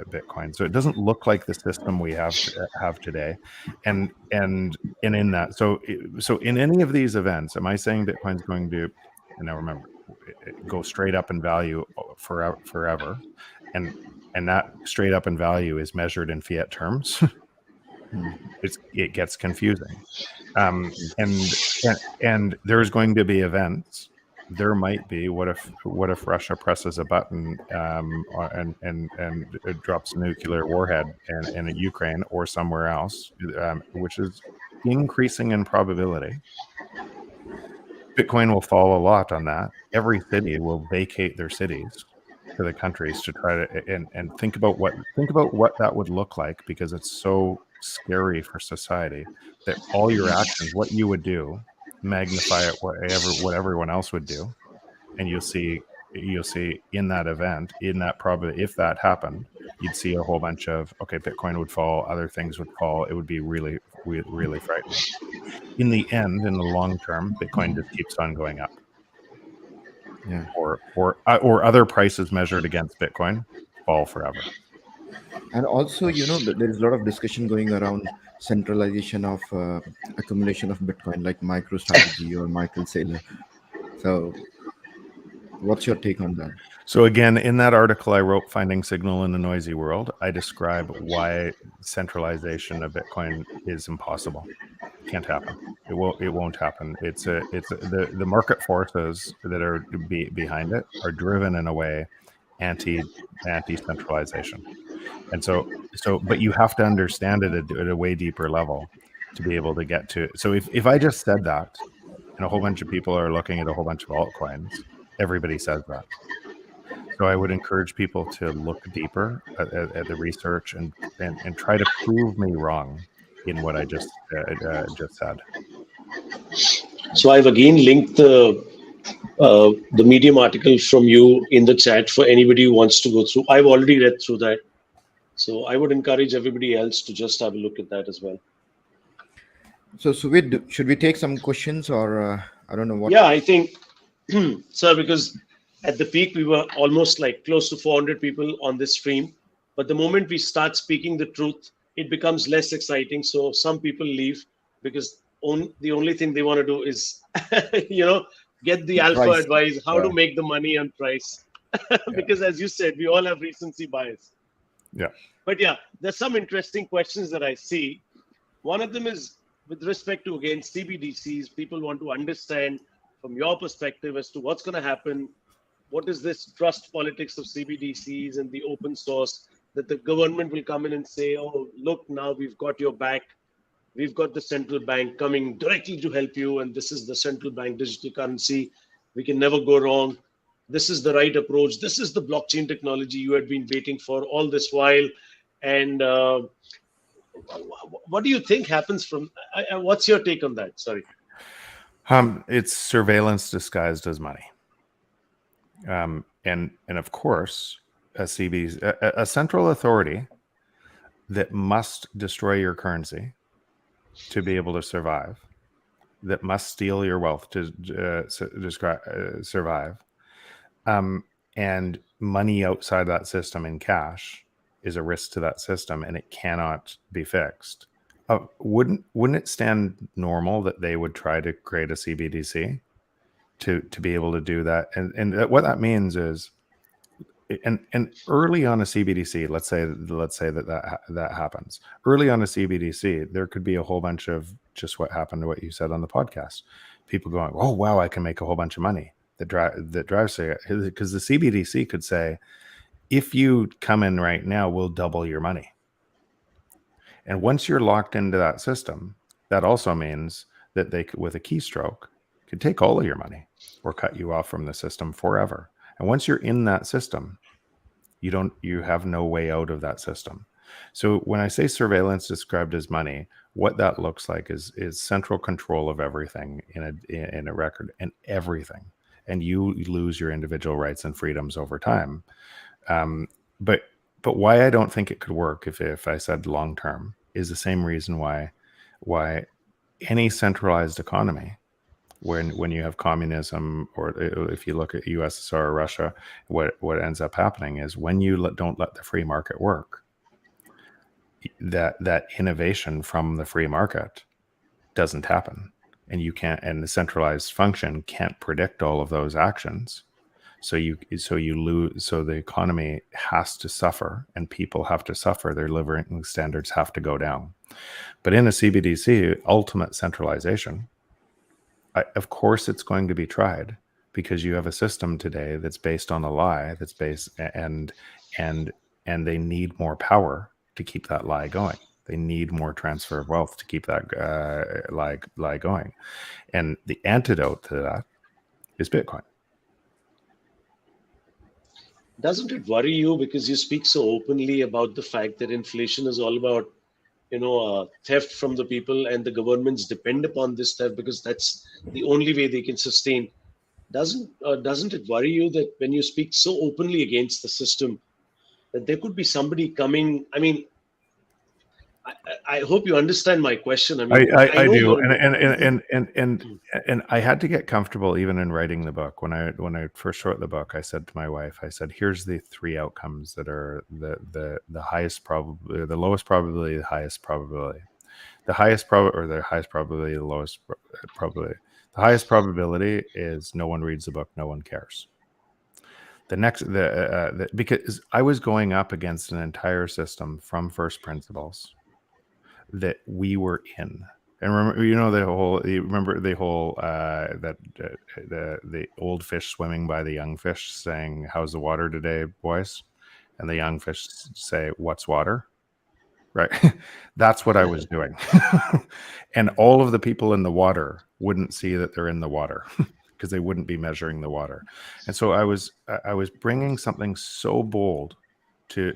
Bitcoin. So it doesn't look like the system we have today. And in that, so in any of these events, am I saying Bitcoin's going to, now remember, go straight up in value forever? And that straight up in value is measured in fiat terms. It gets confusing, and there's going to be events. There might be, what if Russia presses a button and it drops a nuclear warhead in Ukraine or somewhere else, which is increasing in probability. Bitcoin will fall a lot on that. Every city will vacate their cities to the countries to try to and think about what that would look like, because it's so scary for society that all your actions, what you would do, magnify it what everyone else would do, and you'll see in that event, in that probability, if that happened, you'd see a whole bunch of, okay, Bitcoin would fall, other things would fall. It would be really really frightening. In the end, in the long term, Bitcoin just keeps on going up. Yeah. Or other prices measured against Bitcoin fall forever. And also, there is a lot of discussion going around centralization of accumulation of Bitcoin, like MicroStrategy or Michael Saylor. So, what's your take on that? So again, in that article I wrote, Finding Signal in a Noisy World, I describe why centralization of Bitcoin is impossible. It can't happen. It won't happen. The market forces that are behind it are driven in a way anti-centralization. And so, but you have to understand it at a way deeper level to be able to get to it. So if I just said that, and a whole bunch of people are looking at a whole bunch of altcoins, everybody says that. So I would encourage people to look deeper at the research and try to prove me wrong in what I just said. So I've again linked the Medium article from you in the chat for anybody who wants to go through. I've already read through that. So I would encourage everybody else to just have a look at that as well. So Suvit, should we take some questions, or I don't know what? Yeah, I think, sir, because at the peak we were almost like close to 400 people on this stream. But the moment we start speaking the truth, it becomes less exciting. So some people leave because the only thing they want to do is, get the alpha Price. advice, how to make the money on price. Because as you said, we all have recency bias. Yeah. But yeah, there's some interesting questions that I see. One of them is with respect to, again, CBDCs. People want to understand from your perspective as to what's going to happen. What is this trust politics of CBDCs and the open source that the government will come in and say, oh, look, now we've got your back. We've got the central bank coming directly to help you. And this is the central bank digital currency. We can never go wrong. This is the right approach. This is the blockchain technology you had been waiting for all this while. And what do you think happens from, what's your take on that? Sorry. It's surveillance disguised as money. And of course, a central authority that must destroy your currency to be able to survive, that must steal your wealth to survive, and money outside that system in cash is a risk to that system, and it cannot be fixed. Wouldn't it stand normal that they would try to create a CBDC to be able to do that? And what that means is, and early on a CBDC, let's say that happens. Early on a CBDC, there could be a whole bunch of just what happened to what you said on the podcast. People going, oh wow, I can make a whole bunch of money. That drives it, because the CBDC could say, if you come in right now, we'll double your money. And once you're locked into that system, that also means that they could, with a keystroke, could take all of your money or cut you off from the system forever. And once you're in that system, you have no way out of that system. So when I say surveillance described as money, what that looks like is central control of everything in a record, and everything. And you lose your individual rights and freedoms over time. But why I don't think it could work if I said long term is the same reason why any centralized economy, when you have communism, or if you look at USSR or Russia, what ends up happening is when you don't let the free market work, that innovation from the free market doesn't happen, and the centralized function can't predict all of those actions. So you lose. So the economy has to suffer, and people have to suffer. Their living standards have to go down. But in a CBDC, ultimate centralization, of course, it's going to be tried, because you have a system today that's based on a lie. That's based and they need more power to keep that lie going. They need more transfer of wealth to keep that lie going. And the antidote to that is Bitcoin. Doesn't it worry you, because you speak so openly about the fact that inflation is all about, theft from the people, and the governments depend upon this theft because that's the only way they can sustain? Doesn't it worry you that when you speak so openly against the system, that there could be somebody coming? I mean, I hope you understand my question. I mean, I know do, you're- and I had to get comfortable even in writing the book. When I first wrote the book, I said to my wife, I said, "Here's the three outcomes that are the highest probability, the lowest probability, the highest probability, the highest probability, the lowest probability. The highest probability is no one reads the book, no one cares." Because I was going up against an entire system from first principles that we were in. And remember, you remember the whole the old fish swimming by the young fish saying, "How's the water today, boys?" And the young fish say, "What's water?" Right? That's what I was doing. And all of the people in the water wouldn't see that they're in the water because they wouldn't be measuring the water. And so I was bringing something so bold to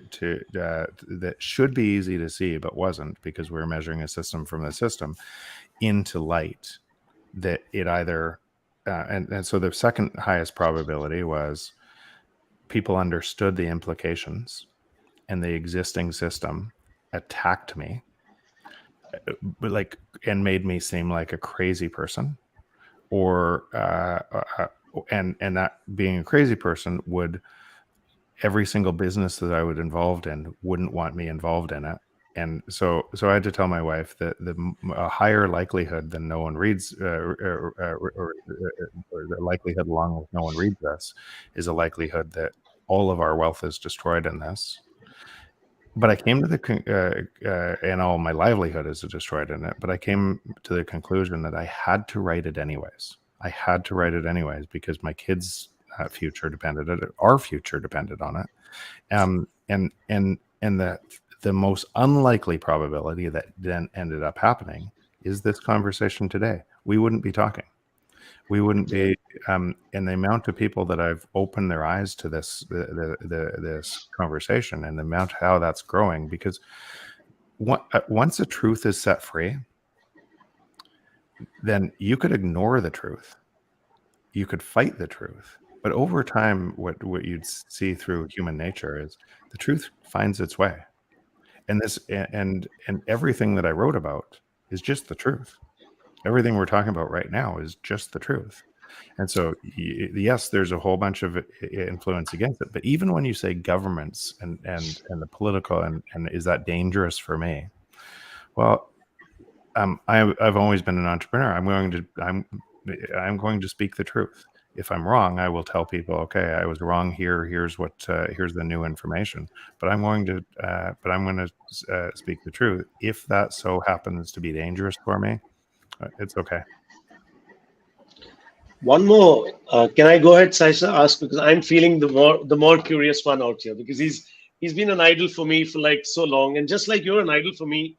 that should be easy to see but wasn't, because we were measuring a system from the system, into light, that it either and so the second highest probability was people understood the implications and the existing system attacked me, and made me seem like a crazy person, or and that being a crazy person would, every single business that I would involved in wouldn't want me involved in it. And so I had to tell my wife that a higher likelihood than no one reads, or the likelihood along with no one reads this, is a likelihood that all of our wealth is destroyed in this. But I came to and all my livelihood is destroyed in it. But I came to the conclusion that I had to write it anyways. I had to write it anyways because my kids' future depended on it. Our future depended on it. And the most unlikely probability that then ended up happening is this conversation today. We wouldn't be talking. We wouldn't be, and the amount of people that I've opened their eyes to this conversation, and the amount how that's growing, because once the truth is set free, then you could ignore the truth, you could fight the truth, but over time, what you'd see through human nature is the truth finds its way, and everything that I wrote about is just the truth. Everything we're talking about right now is just the truth. And so, yes, there's a whole bunch of influence against it. But even when you say governments and the political, and is that dangerous for me? Well, I've always been an entrepreneur. I'm going to speak the truth. If I'm wrong, I will tell people, okay, I was wrong here. Here's the new information. But I'm going to speak the truth. If that so happens to be dangerous for me, it's okay. One more. Can I go ahead, Saisa, ask, because I'm feeling the more curious one out here, because he's been an idol for me for like so long, and just like you're an idol for me,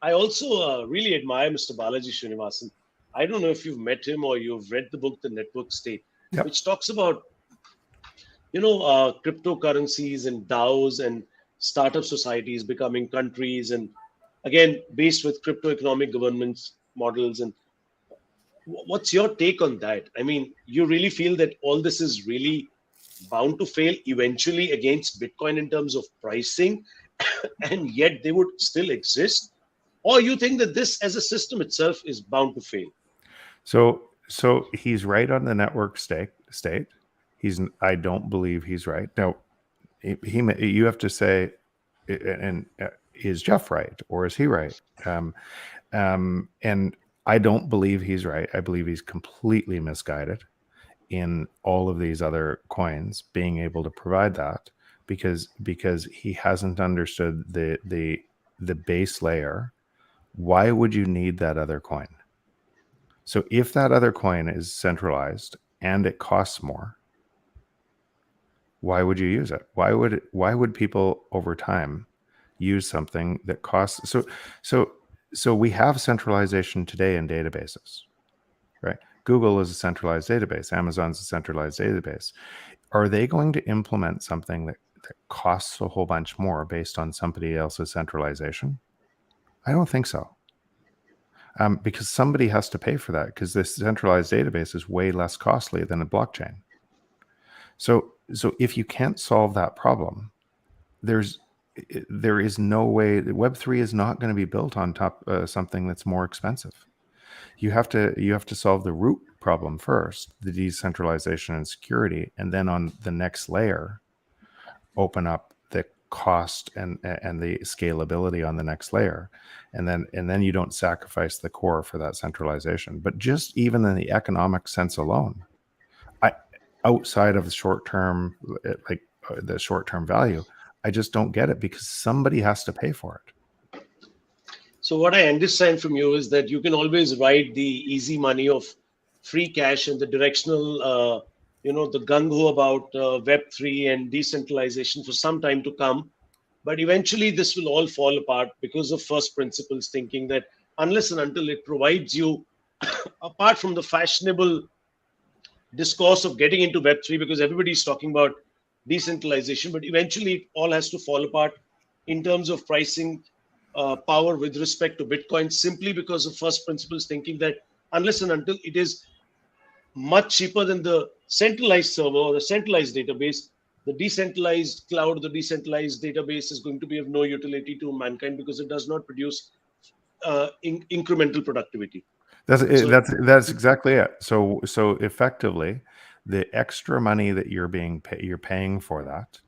I also really admire Mr. Balaji Srinivasan. I don't know if you've met him or you've read the book The Network State, which talks about cryptocurrencies and DAOs and startup societies becoming countries, and again based with crypto economic governance models. And what's your take on that? I mean, you really feel that all this is really bound to fail eventually against Bitcoin in terms of pricing, and yet they would still exist? Or you think that this as a system itself is bound to fail? So he's right on the network state. I don't believe he's right. Now, you have to say, and is Jeff right or is he right? And I don't believe he's right. I believe he's completely misguided in all of these other coins being able to provide that, because he hasn't understood the base layer. Why would you need that other coin? So if that other coin is centralized and it costs more, why would you use it? Why would people over time use something that costs? So we have centralization today in databases, right? Google is a centralized database. Amazon's a centralized database. Are they going to implement something that costs a whole bunch more based on somebody else's centralization? I don't think so. Because somebody has to pay for that, because this centralized database is way less costly than a blockchain. So if you can't solve that problem, there's there is no way that Web3 is not going to be built on top of something that's more expensive. You have to solve the root problem first, the decentralization and security, and then on the next layer, open up the cost and the scalability on the next layer, and then you don't sacrifice the core for that centralization. But just even in the economic sense alone, outside of the short term, like the short term value, I just don't get it, because somebody has to pay for it. So what I understand from you is that you can always ride the easy money of free cash and the directional, the gung-ho about Web3 and decentralization for some time to come. But eventually this will all fall apart because of first principles thinking that unless and until it provides you, apart from the fashionable discourse of getting into Web3, because everybody's talking about decentralization, but eventually it all has to fall apart in terms of pricing power with respect to Bitcoin, simply because of first principles thinking that unless and until it is much cheaper than the centralized server or the centralized database, the decentralized cloud, the decentralized database is going to be of no utility to mankind because it does not produce incremental productivity. That's exactly it. So effectively, the extra money that you're paying for that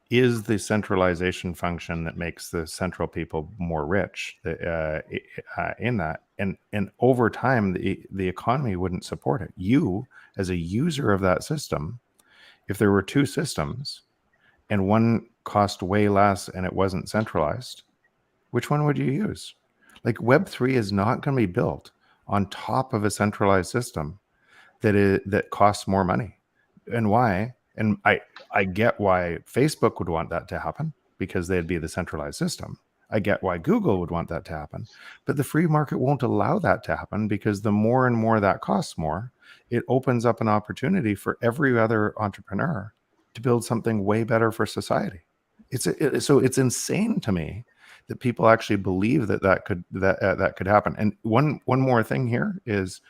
is the centralization function that makes the central people more rich in that. And over time, the economy wouldn't support it. You, as a user of that system, if there were two systems and one cost way less and it wasn't centralized, which one would you use? Like, Web3 is not going to be built on top of a centralized system that costs more money. And why? And I get why Facebook would want that to happen, because they'd be the centralized system. I get why Google would want that to happen, but the free market won't allow that to happen, because the more and more that costs more, it opens up an opportunity for every other entrepreneur to build something way better for society. So it's insane to me that people actually believe that could happen. And one more thing here is,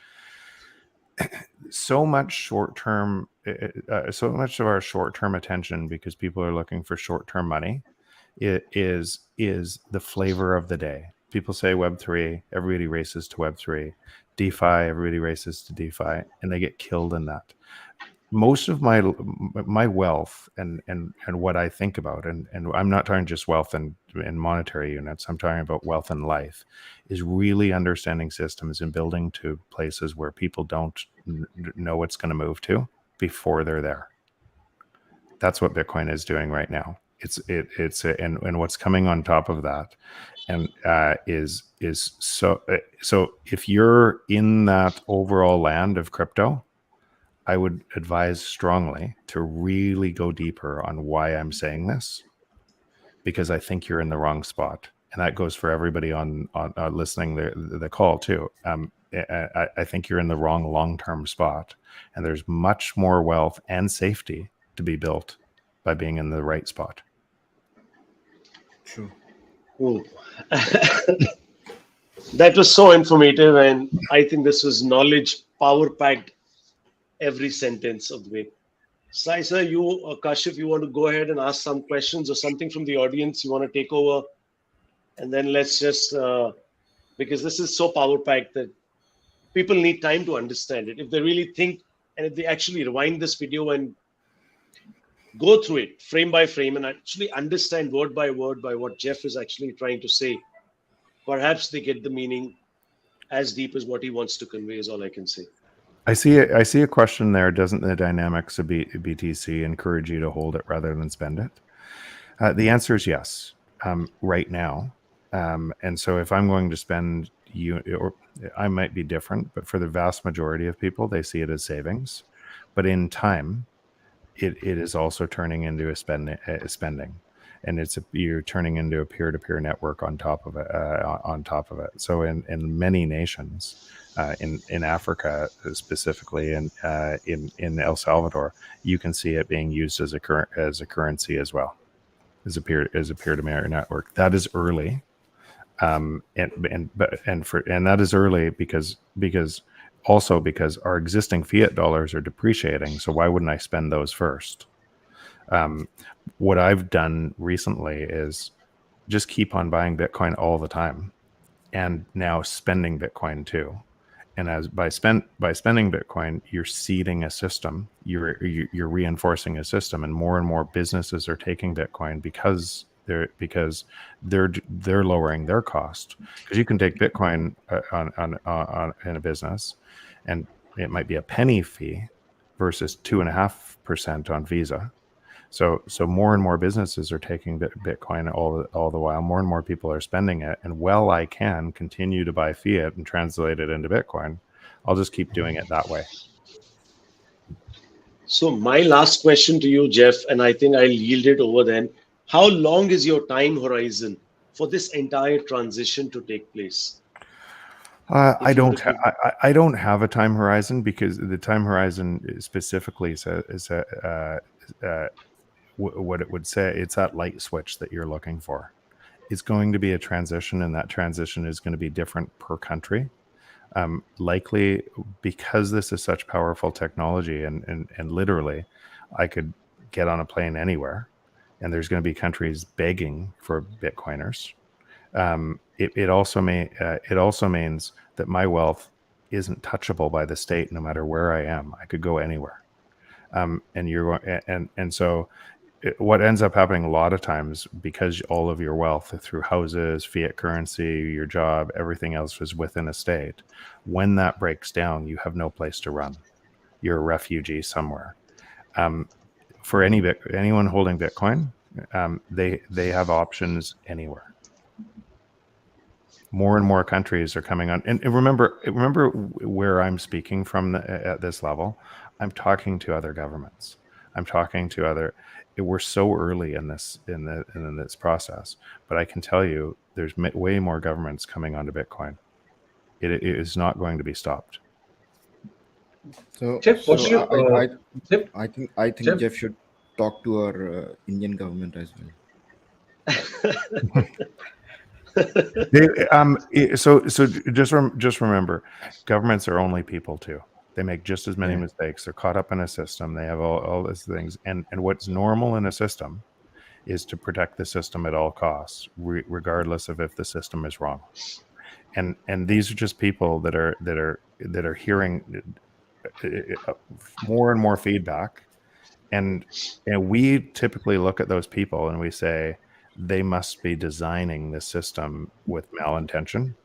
so much of our short-term attention, because people are looking for short-term money, it is the flavor of the day. People say Web3, everybody races to Web3. DeFi, everybody races to DeFi, and they get killed in that. Most of my wealth and what I think about, and I'm not talking just wealth in monetary units, I'm talking about wealth in life, is really understanding systems and building to places where people don't know what's going to move to before they're there. That's what Bitcoin is doing right now. And what's coming on top of that, and is so if you're in that overall land of crypto, I would advise strongly to really go deeper on why I'm saying this, because I think you're in the wrong spot. And that goes for everybody on listening the call too. I think you're in the wrong long-term spot, and there's much more wealth and safety to be built by being in the right spot. True. That was so informative, and I think this was knowledge power-packed, every sentence of the way. Sai sir, you or Kashif, you want to go ahead and ask some questions or something from the audience? You want to take over, and then let's just because this is so power-packed that people need time to understand it. If they really think, and if they actually rewind this video and go through it frame by frame and actually understand word by word by what Jeff is actually trying to say, perhaps they get the meaning as deep as what he wants to convey, is all I can say. I see a question there. Doesn't the dynamics of BTC encourage you to hold it rather than spend it? The answer is yes, right now. And so if I'm going to spend, or I might be different, but for the vast majority of people, they see it as savings. But in time, it is also turning into a spending. And you're turning into a peer-to-peer network on top of it. So in many nations, in Africa specifically, and in El Salvador, you can see it being used as a currency as well, as a peer-to-peer network. That is early, and that is early because our existing fiat dollars are depreciating. So why wouldn't I spend those first? What I've done recently is just keep on buying Bitcoin all the time, and now spending Bitcoin too. And as by spending Bitcoin, you're seeding a system. You're reinforcing a system, and more businesses are taking Bitcoin because they're lowering their cost. Because you can take Bitcoin on in a business, and it might be a penny fee versus 2.5% on Visa. So more and more businesses are taking Bitcoin all the while. More and more people are spending it. And while I can continue to buy fiat and translate it into Bitcoin, I'll just keep doing it that way. So my last question to you, Jeff, and I think I'll yield it over then. How long is your time horizon for this entire transition to take place? I don't have a time horizon, because the time horizon specifically is what it would say. It's that light switch that you're looking for. It's going to be a transition, and that transition is going to be different per country. Likely because this is such powerful technology, and literally I could get on a plane anywhere, and there's going to be countries begging for Bitcoiners. It also means that my wealth isn't touchable by the state, no matter where I am. I could go anywhere. So what ends up happening a lot of times, because all of your wealth through houses, fiat currency, your job, everything else is within a state. When that breaks down, you have no place to run. You're a refugee somewhere. For anyone holding Bitcoin, they have options anywhere. More and more countries are coming on. And remember where I'm speaking from at this level. I'm talking to other governments. I'm talking to other. We're so early in this process, but I can tell you, there's way more governments coming onto Bitcoin. It is not going to be stopped. So, Jeff, I think Jeff? Jeff should talk to our Indian government as well. So just remember, governments are only people too. They make just as many mistakes. They're caught up in a system. They have all these things. And what's normal in a system is to protect the system at all costs, regardless of if the system is wrong. And these are just people that are hearing more and more feedback. And we typically look at those people and we say, they must be designing the system with malintention.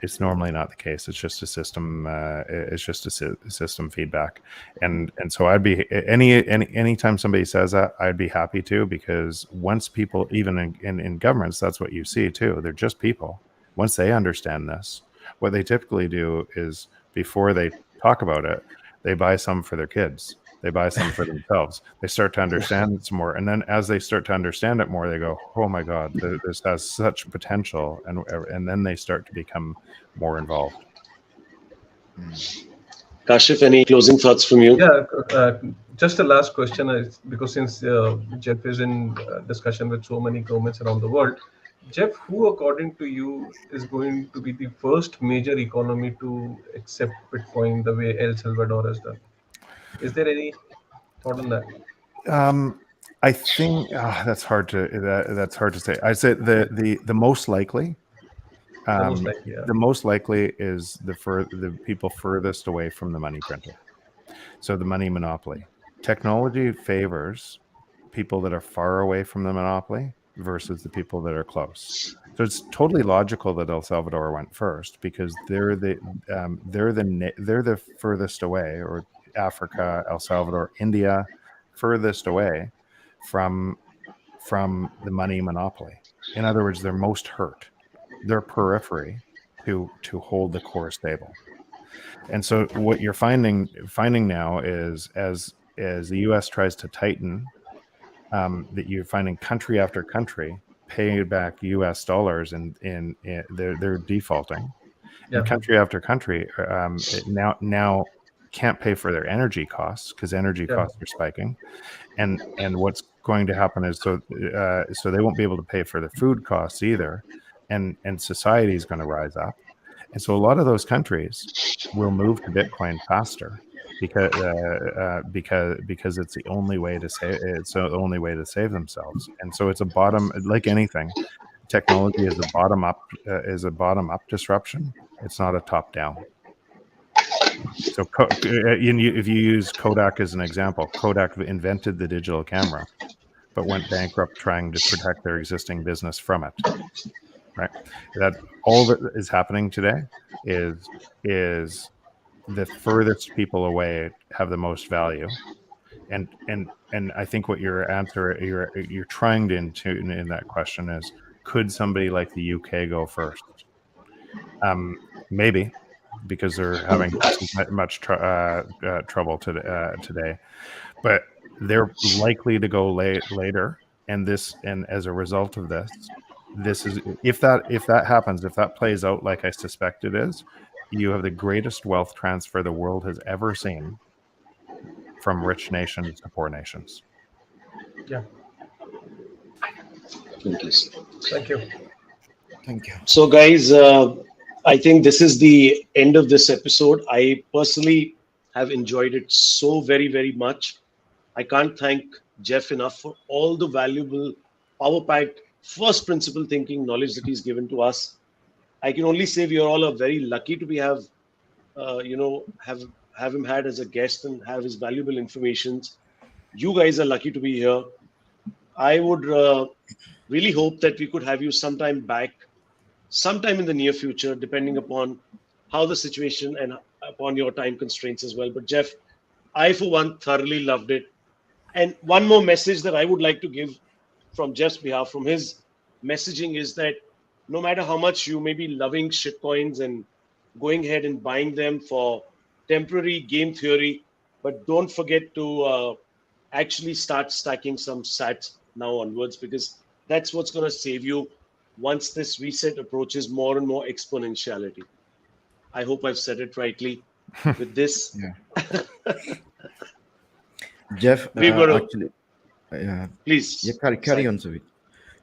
It's normally not the case. It's just a system. It's just a system feedback, and so I'd be anytime somebody says that, I'd be happy to, because once people, even in governments, that's what you see too. They're just people. Once they understand this, what they typically do is, before they talk about it, they buy some for their kids. They buy some for themselves. They start to understand it some more. And then as they start to understand it more, they go, oh my God, this has such potential. And then they start to become more involved. Kashif, any closing thoughts from you? Yeah, just a last question, because since Jeff is in discussion with so many governments around the world, Jeff, who according to you is going to be the first major economy to accept Bitcoin the way El Salvador has done? Is there any thought on that? I think that's hard to say. I said the most likely. The most likely is the people furthest away from the money printer. So the money monopoly. Technology favors people that are far away from the monopoly versus the people that are close. So it's totally logical that El Salvador went first, because they're the furthest away, or Africa, El Salvador, India, furthest away from the money monopoly. In other words, they're most hurt. They're periphery to hold the core stable. And so what you're finding now is, as the U.S. tries to tighten, that you're finding country after country pay back U.S. dollars, and they're defaulting. Yeah. And country after country now can't pay for their energy costs, because energy costs are spiking, and what's going to happen is so they won't be able to pay for the food costs either, and society is going to rise up, and so a lot of those countries will move to Bitcoin faster because it's the only way to save themselves. And so it's a bottom, like anything, technology is a bottom up disruption. It's not a top down. So if you use Kodak as an example, Kodak invented the digital camera, but went bankrupt trying to protect their existing business from it. Right? That all that is happening today is the furthest people away have the most value. And I think what you're trying to intune in that question is, could somebody like the UK go first? Maybe, because they're having much trouble today, but they're likely to go later. And as a result of this is, if that happens, if that plays out like I suspect it is, you have the greatest wealth transfer the world has ever seen from rich nations to poor nations. Yeah. Thank you. Thank you. So, guys, I think this is the end of this episode. I personally have enjoyed it so very, very much. I can't thank Jeff enough for all the valuable, power-packed, first principle thinking knowledge that he's given to us. I can only say we are all very lucky to have him had as a guest and have his valuable information. You guys are lucky to be here. I would really hope that we could have you sometime in the near future, depending upon how the situation and upon your time constraints as well. But Jeff, I for one thoroughly loved it. And one more message that I would like to give from Jeff's behalf, from his messaging, is that no matter how much you may be loving shitcoins and going ahead and buying them for temporary game theory, but don't forget to actually start stacking some sats now onwards, because that's what's going to save you once this reset approaches more and more exponentiality. I hope I've said it rightly with this. Yeah. Jeff, actually, please. Yeah, carry on, Suvit.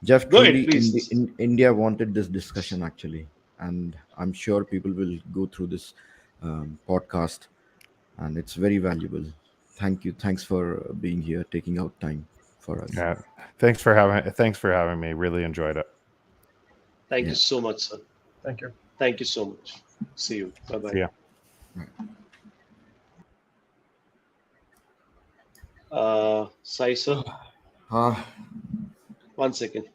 Jeff, Go truly, ahead, please. India wanted this discussion actually, and I'm sure people will go through this podcast, and it's very valuable. Thank you. Thanks for being here, taking out time for us. Yeah, thanks for having me. Really enjoyed it. Thank you so much, sir. Thank you. Thank you so much. See you. Bye-bye. See ya. Sai, sir. 1 second.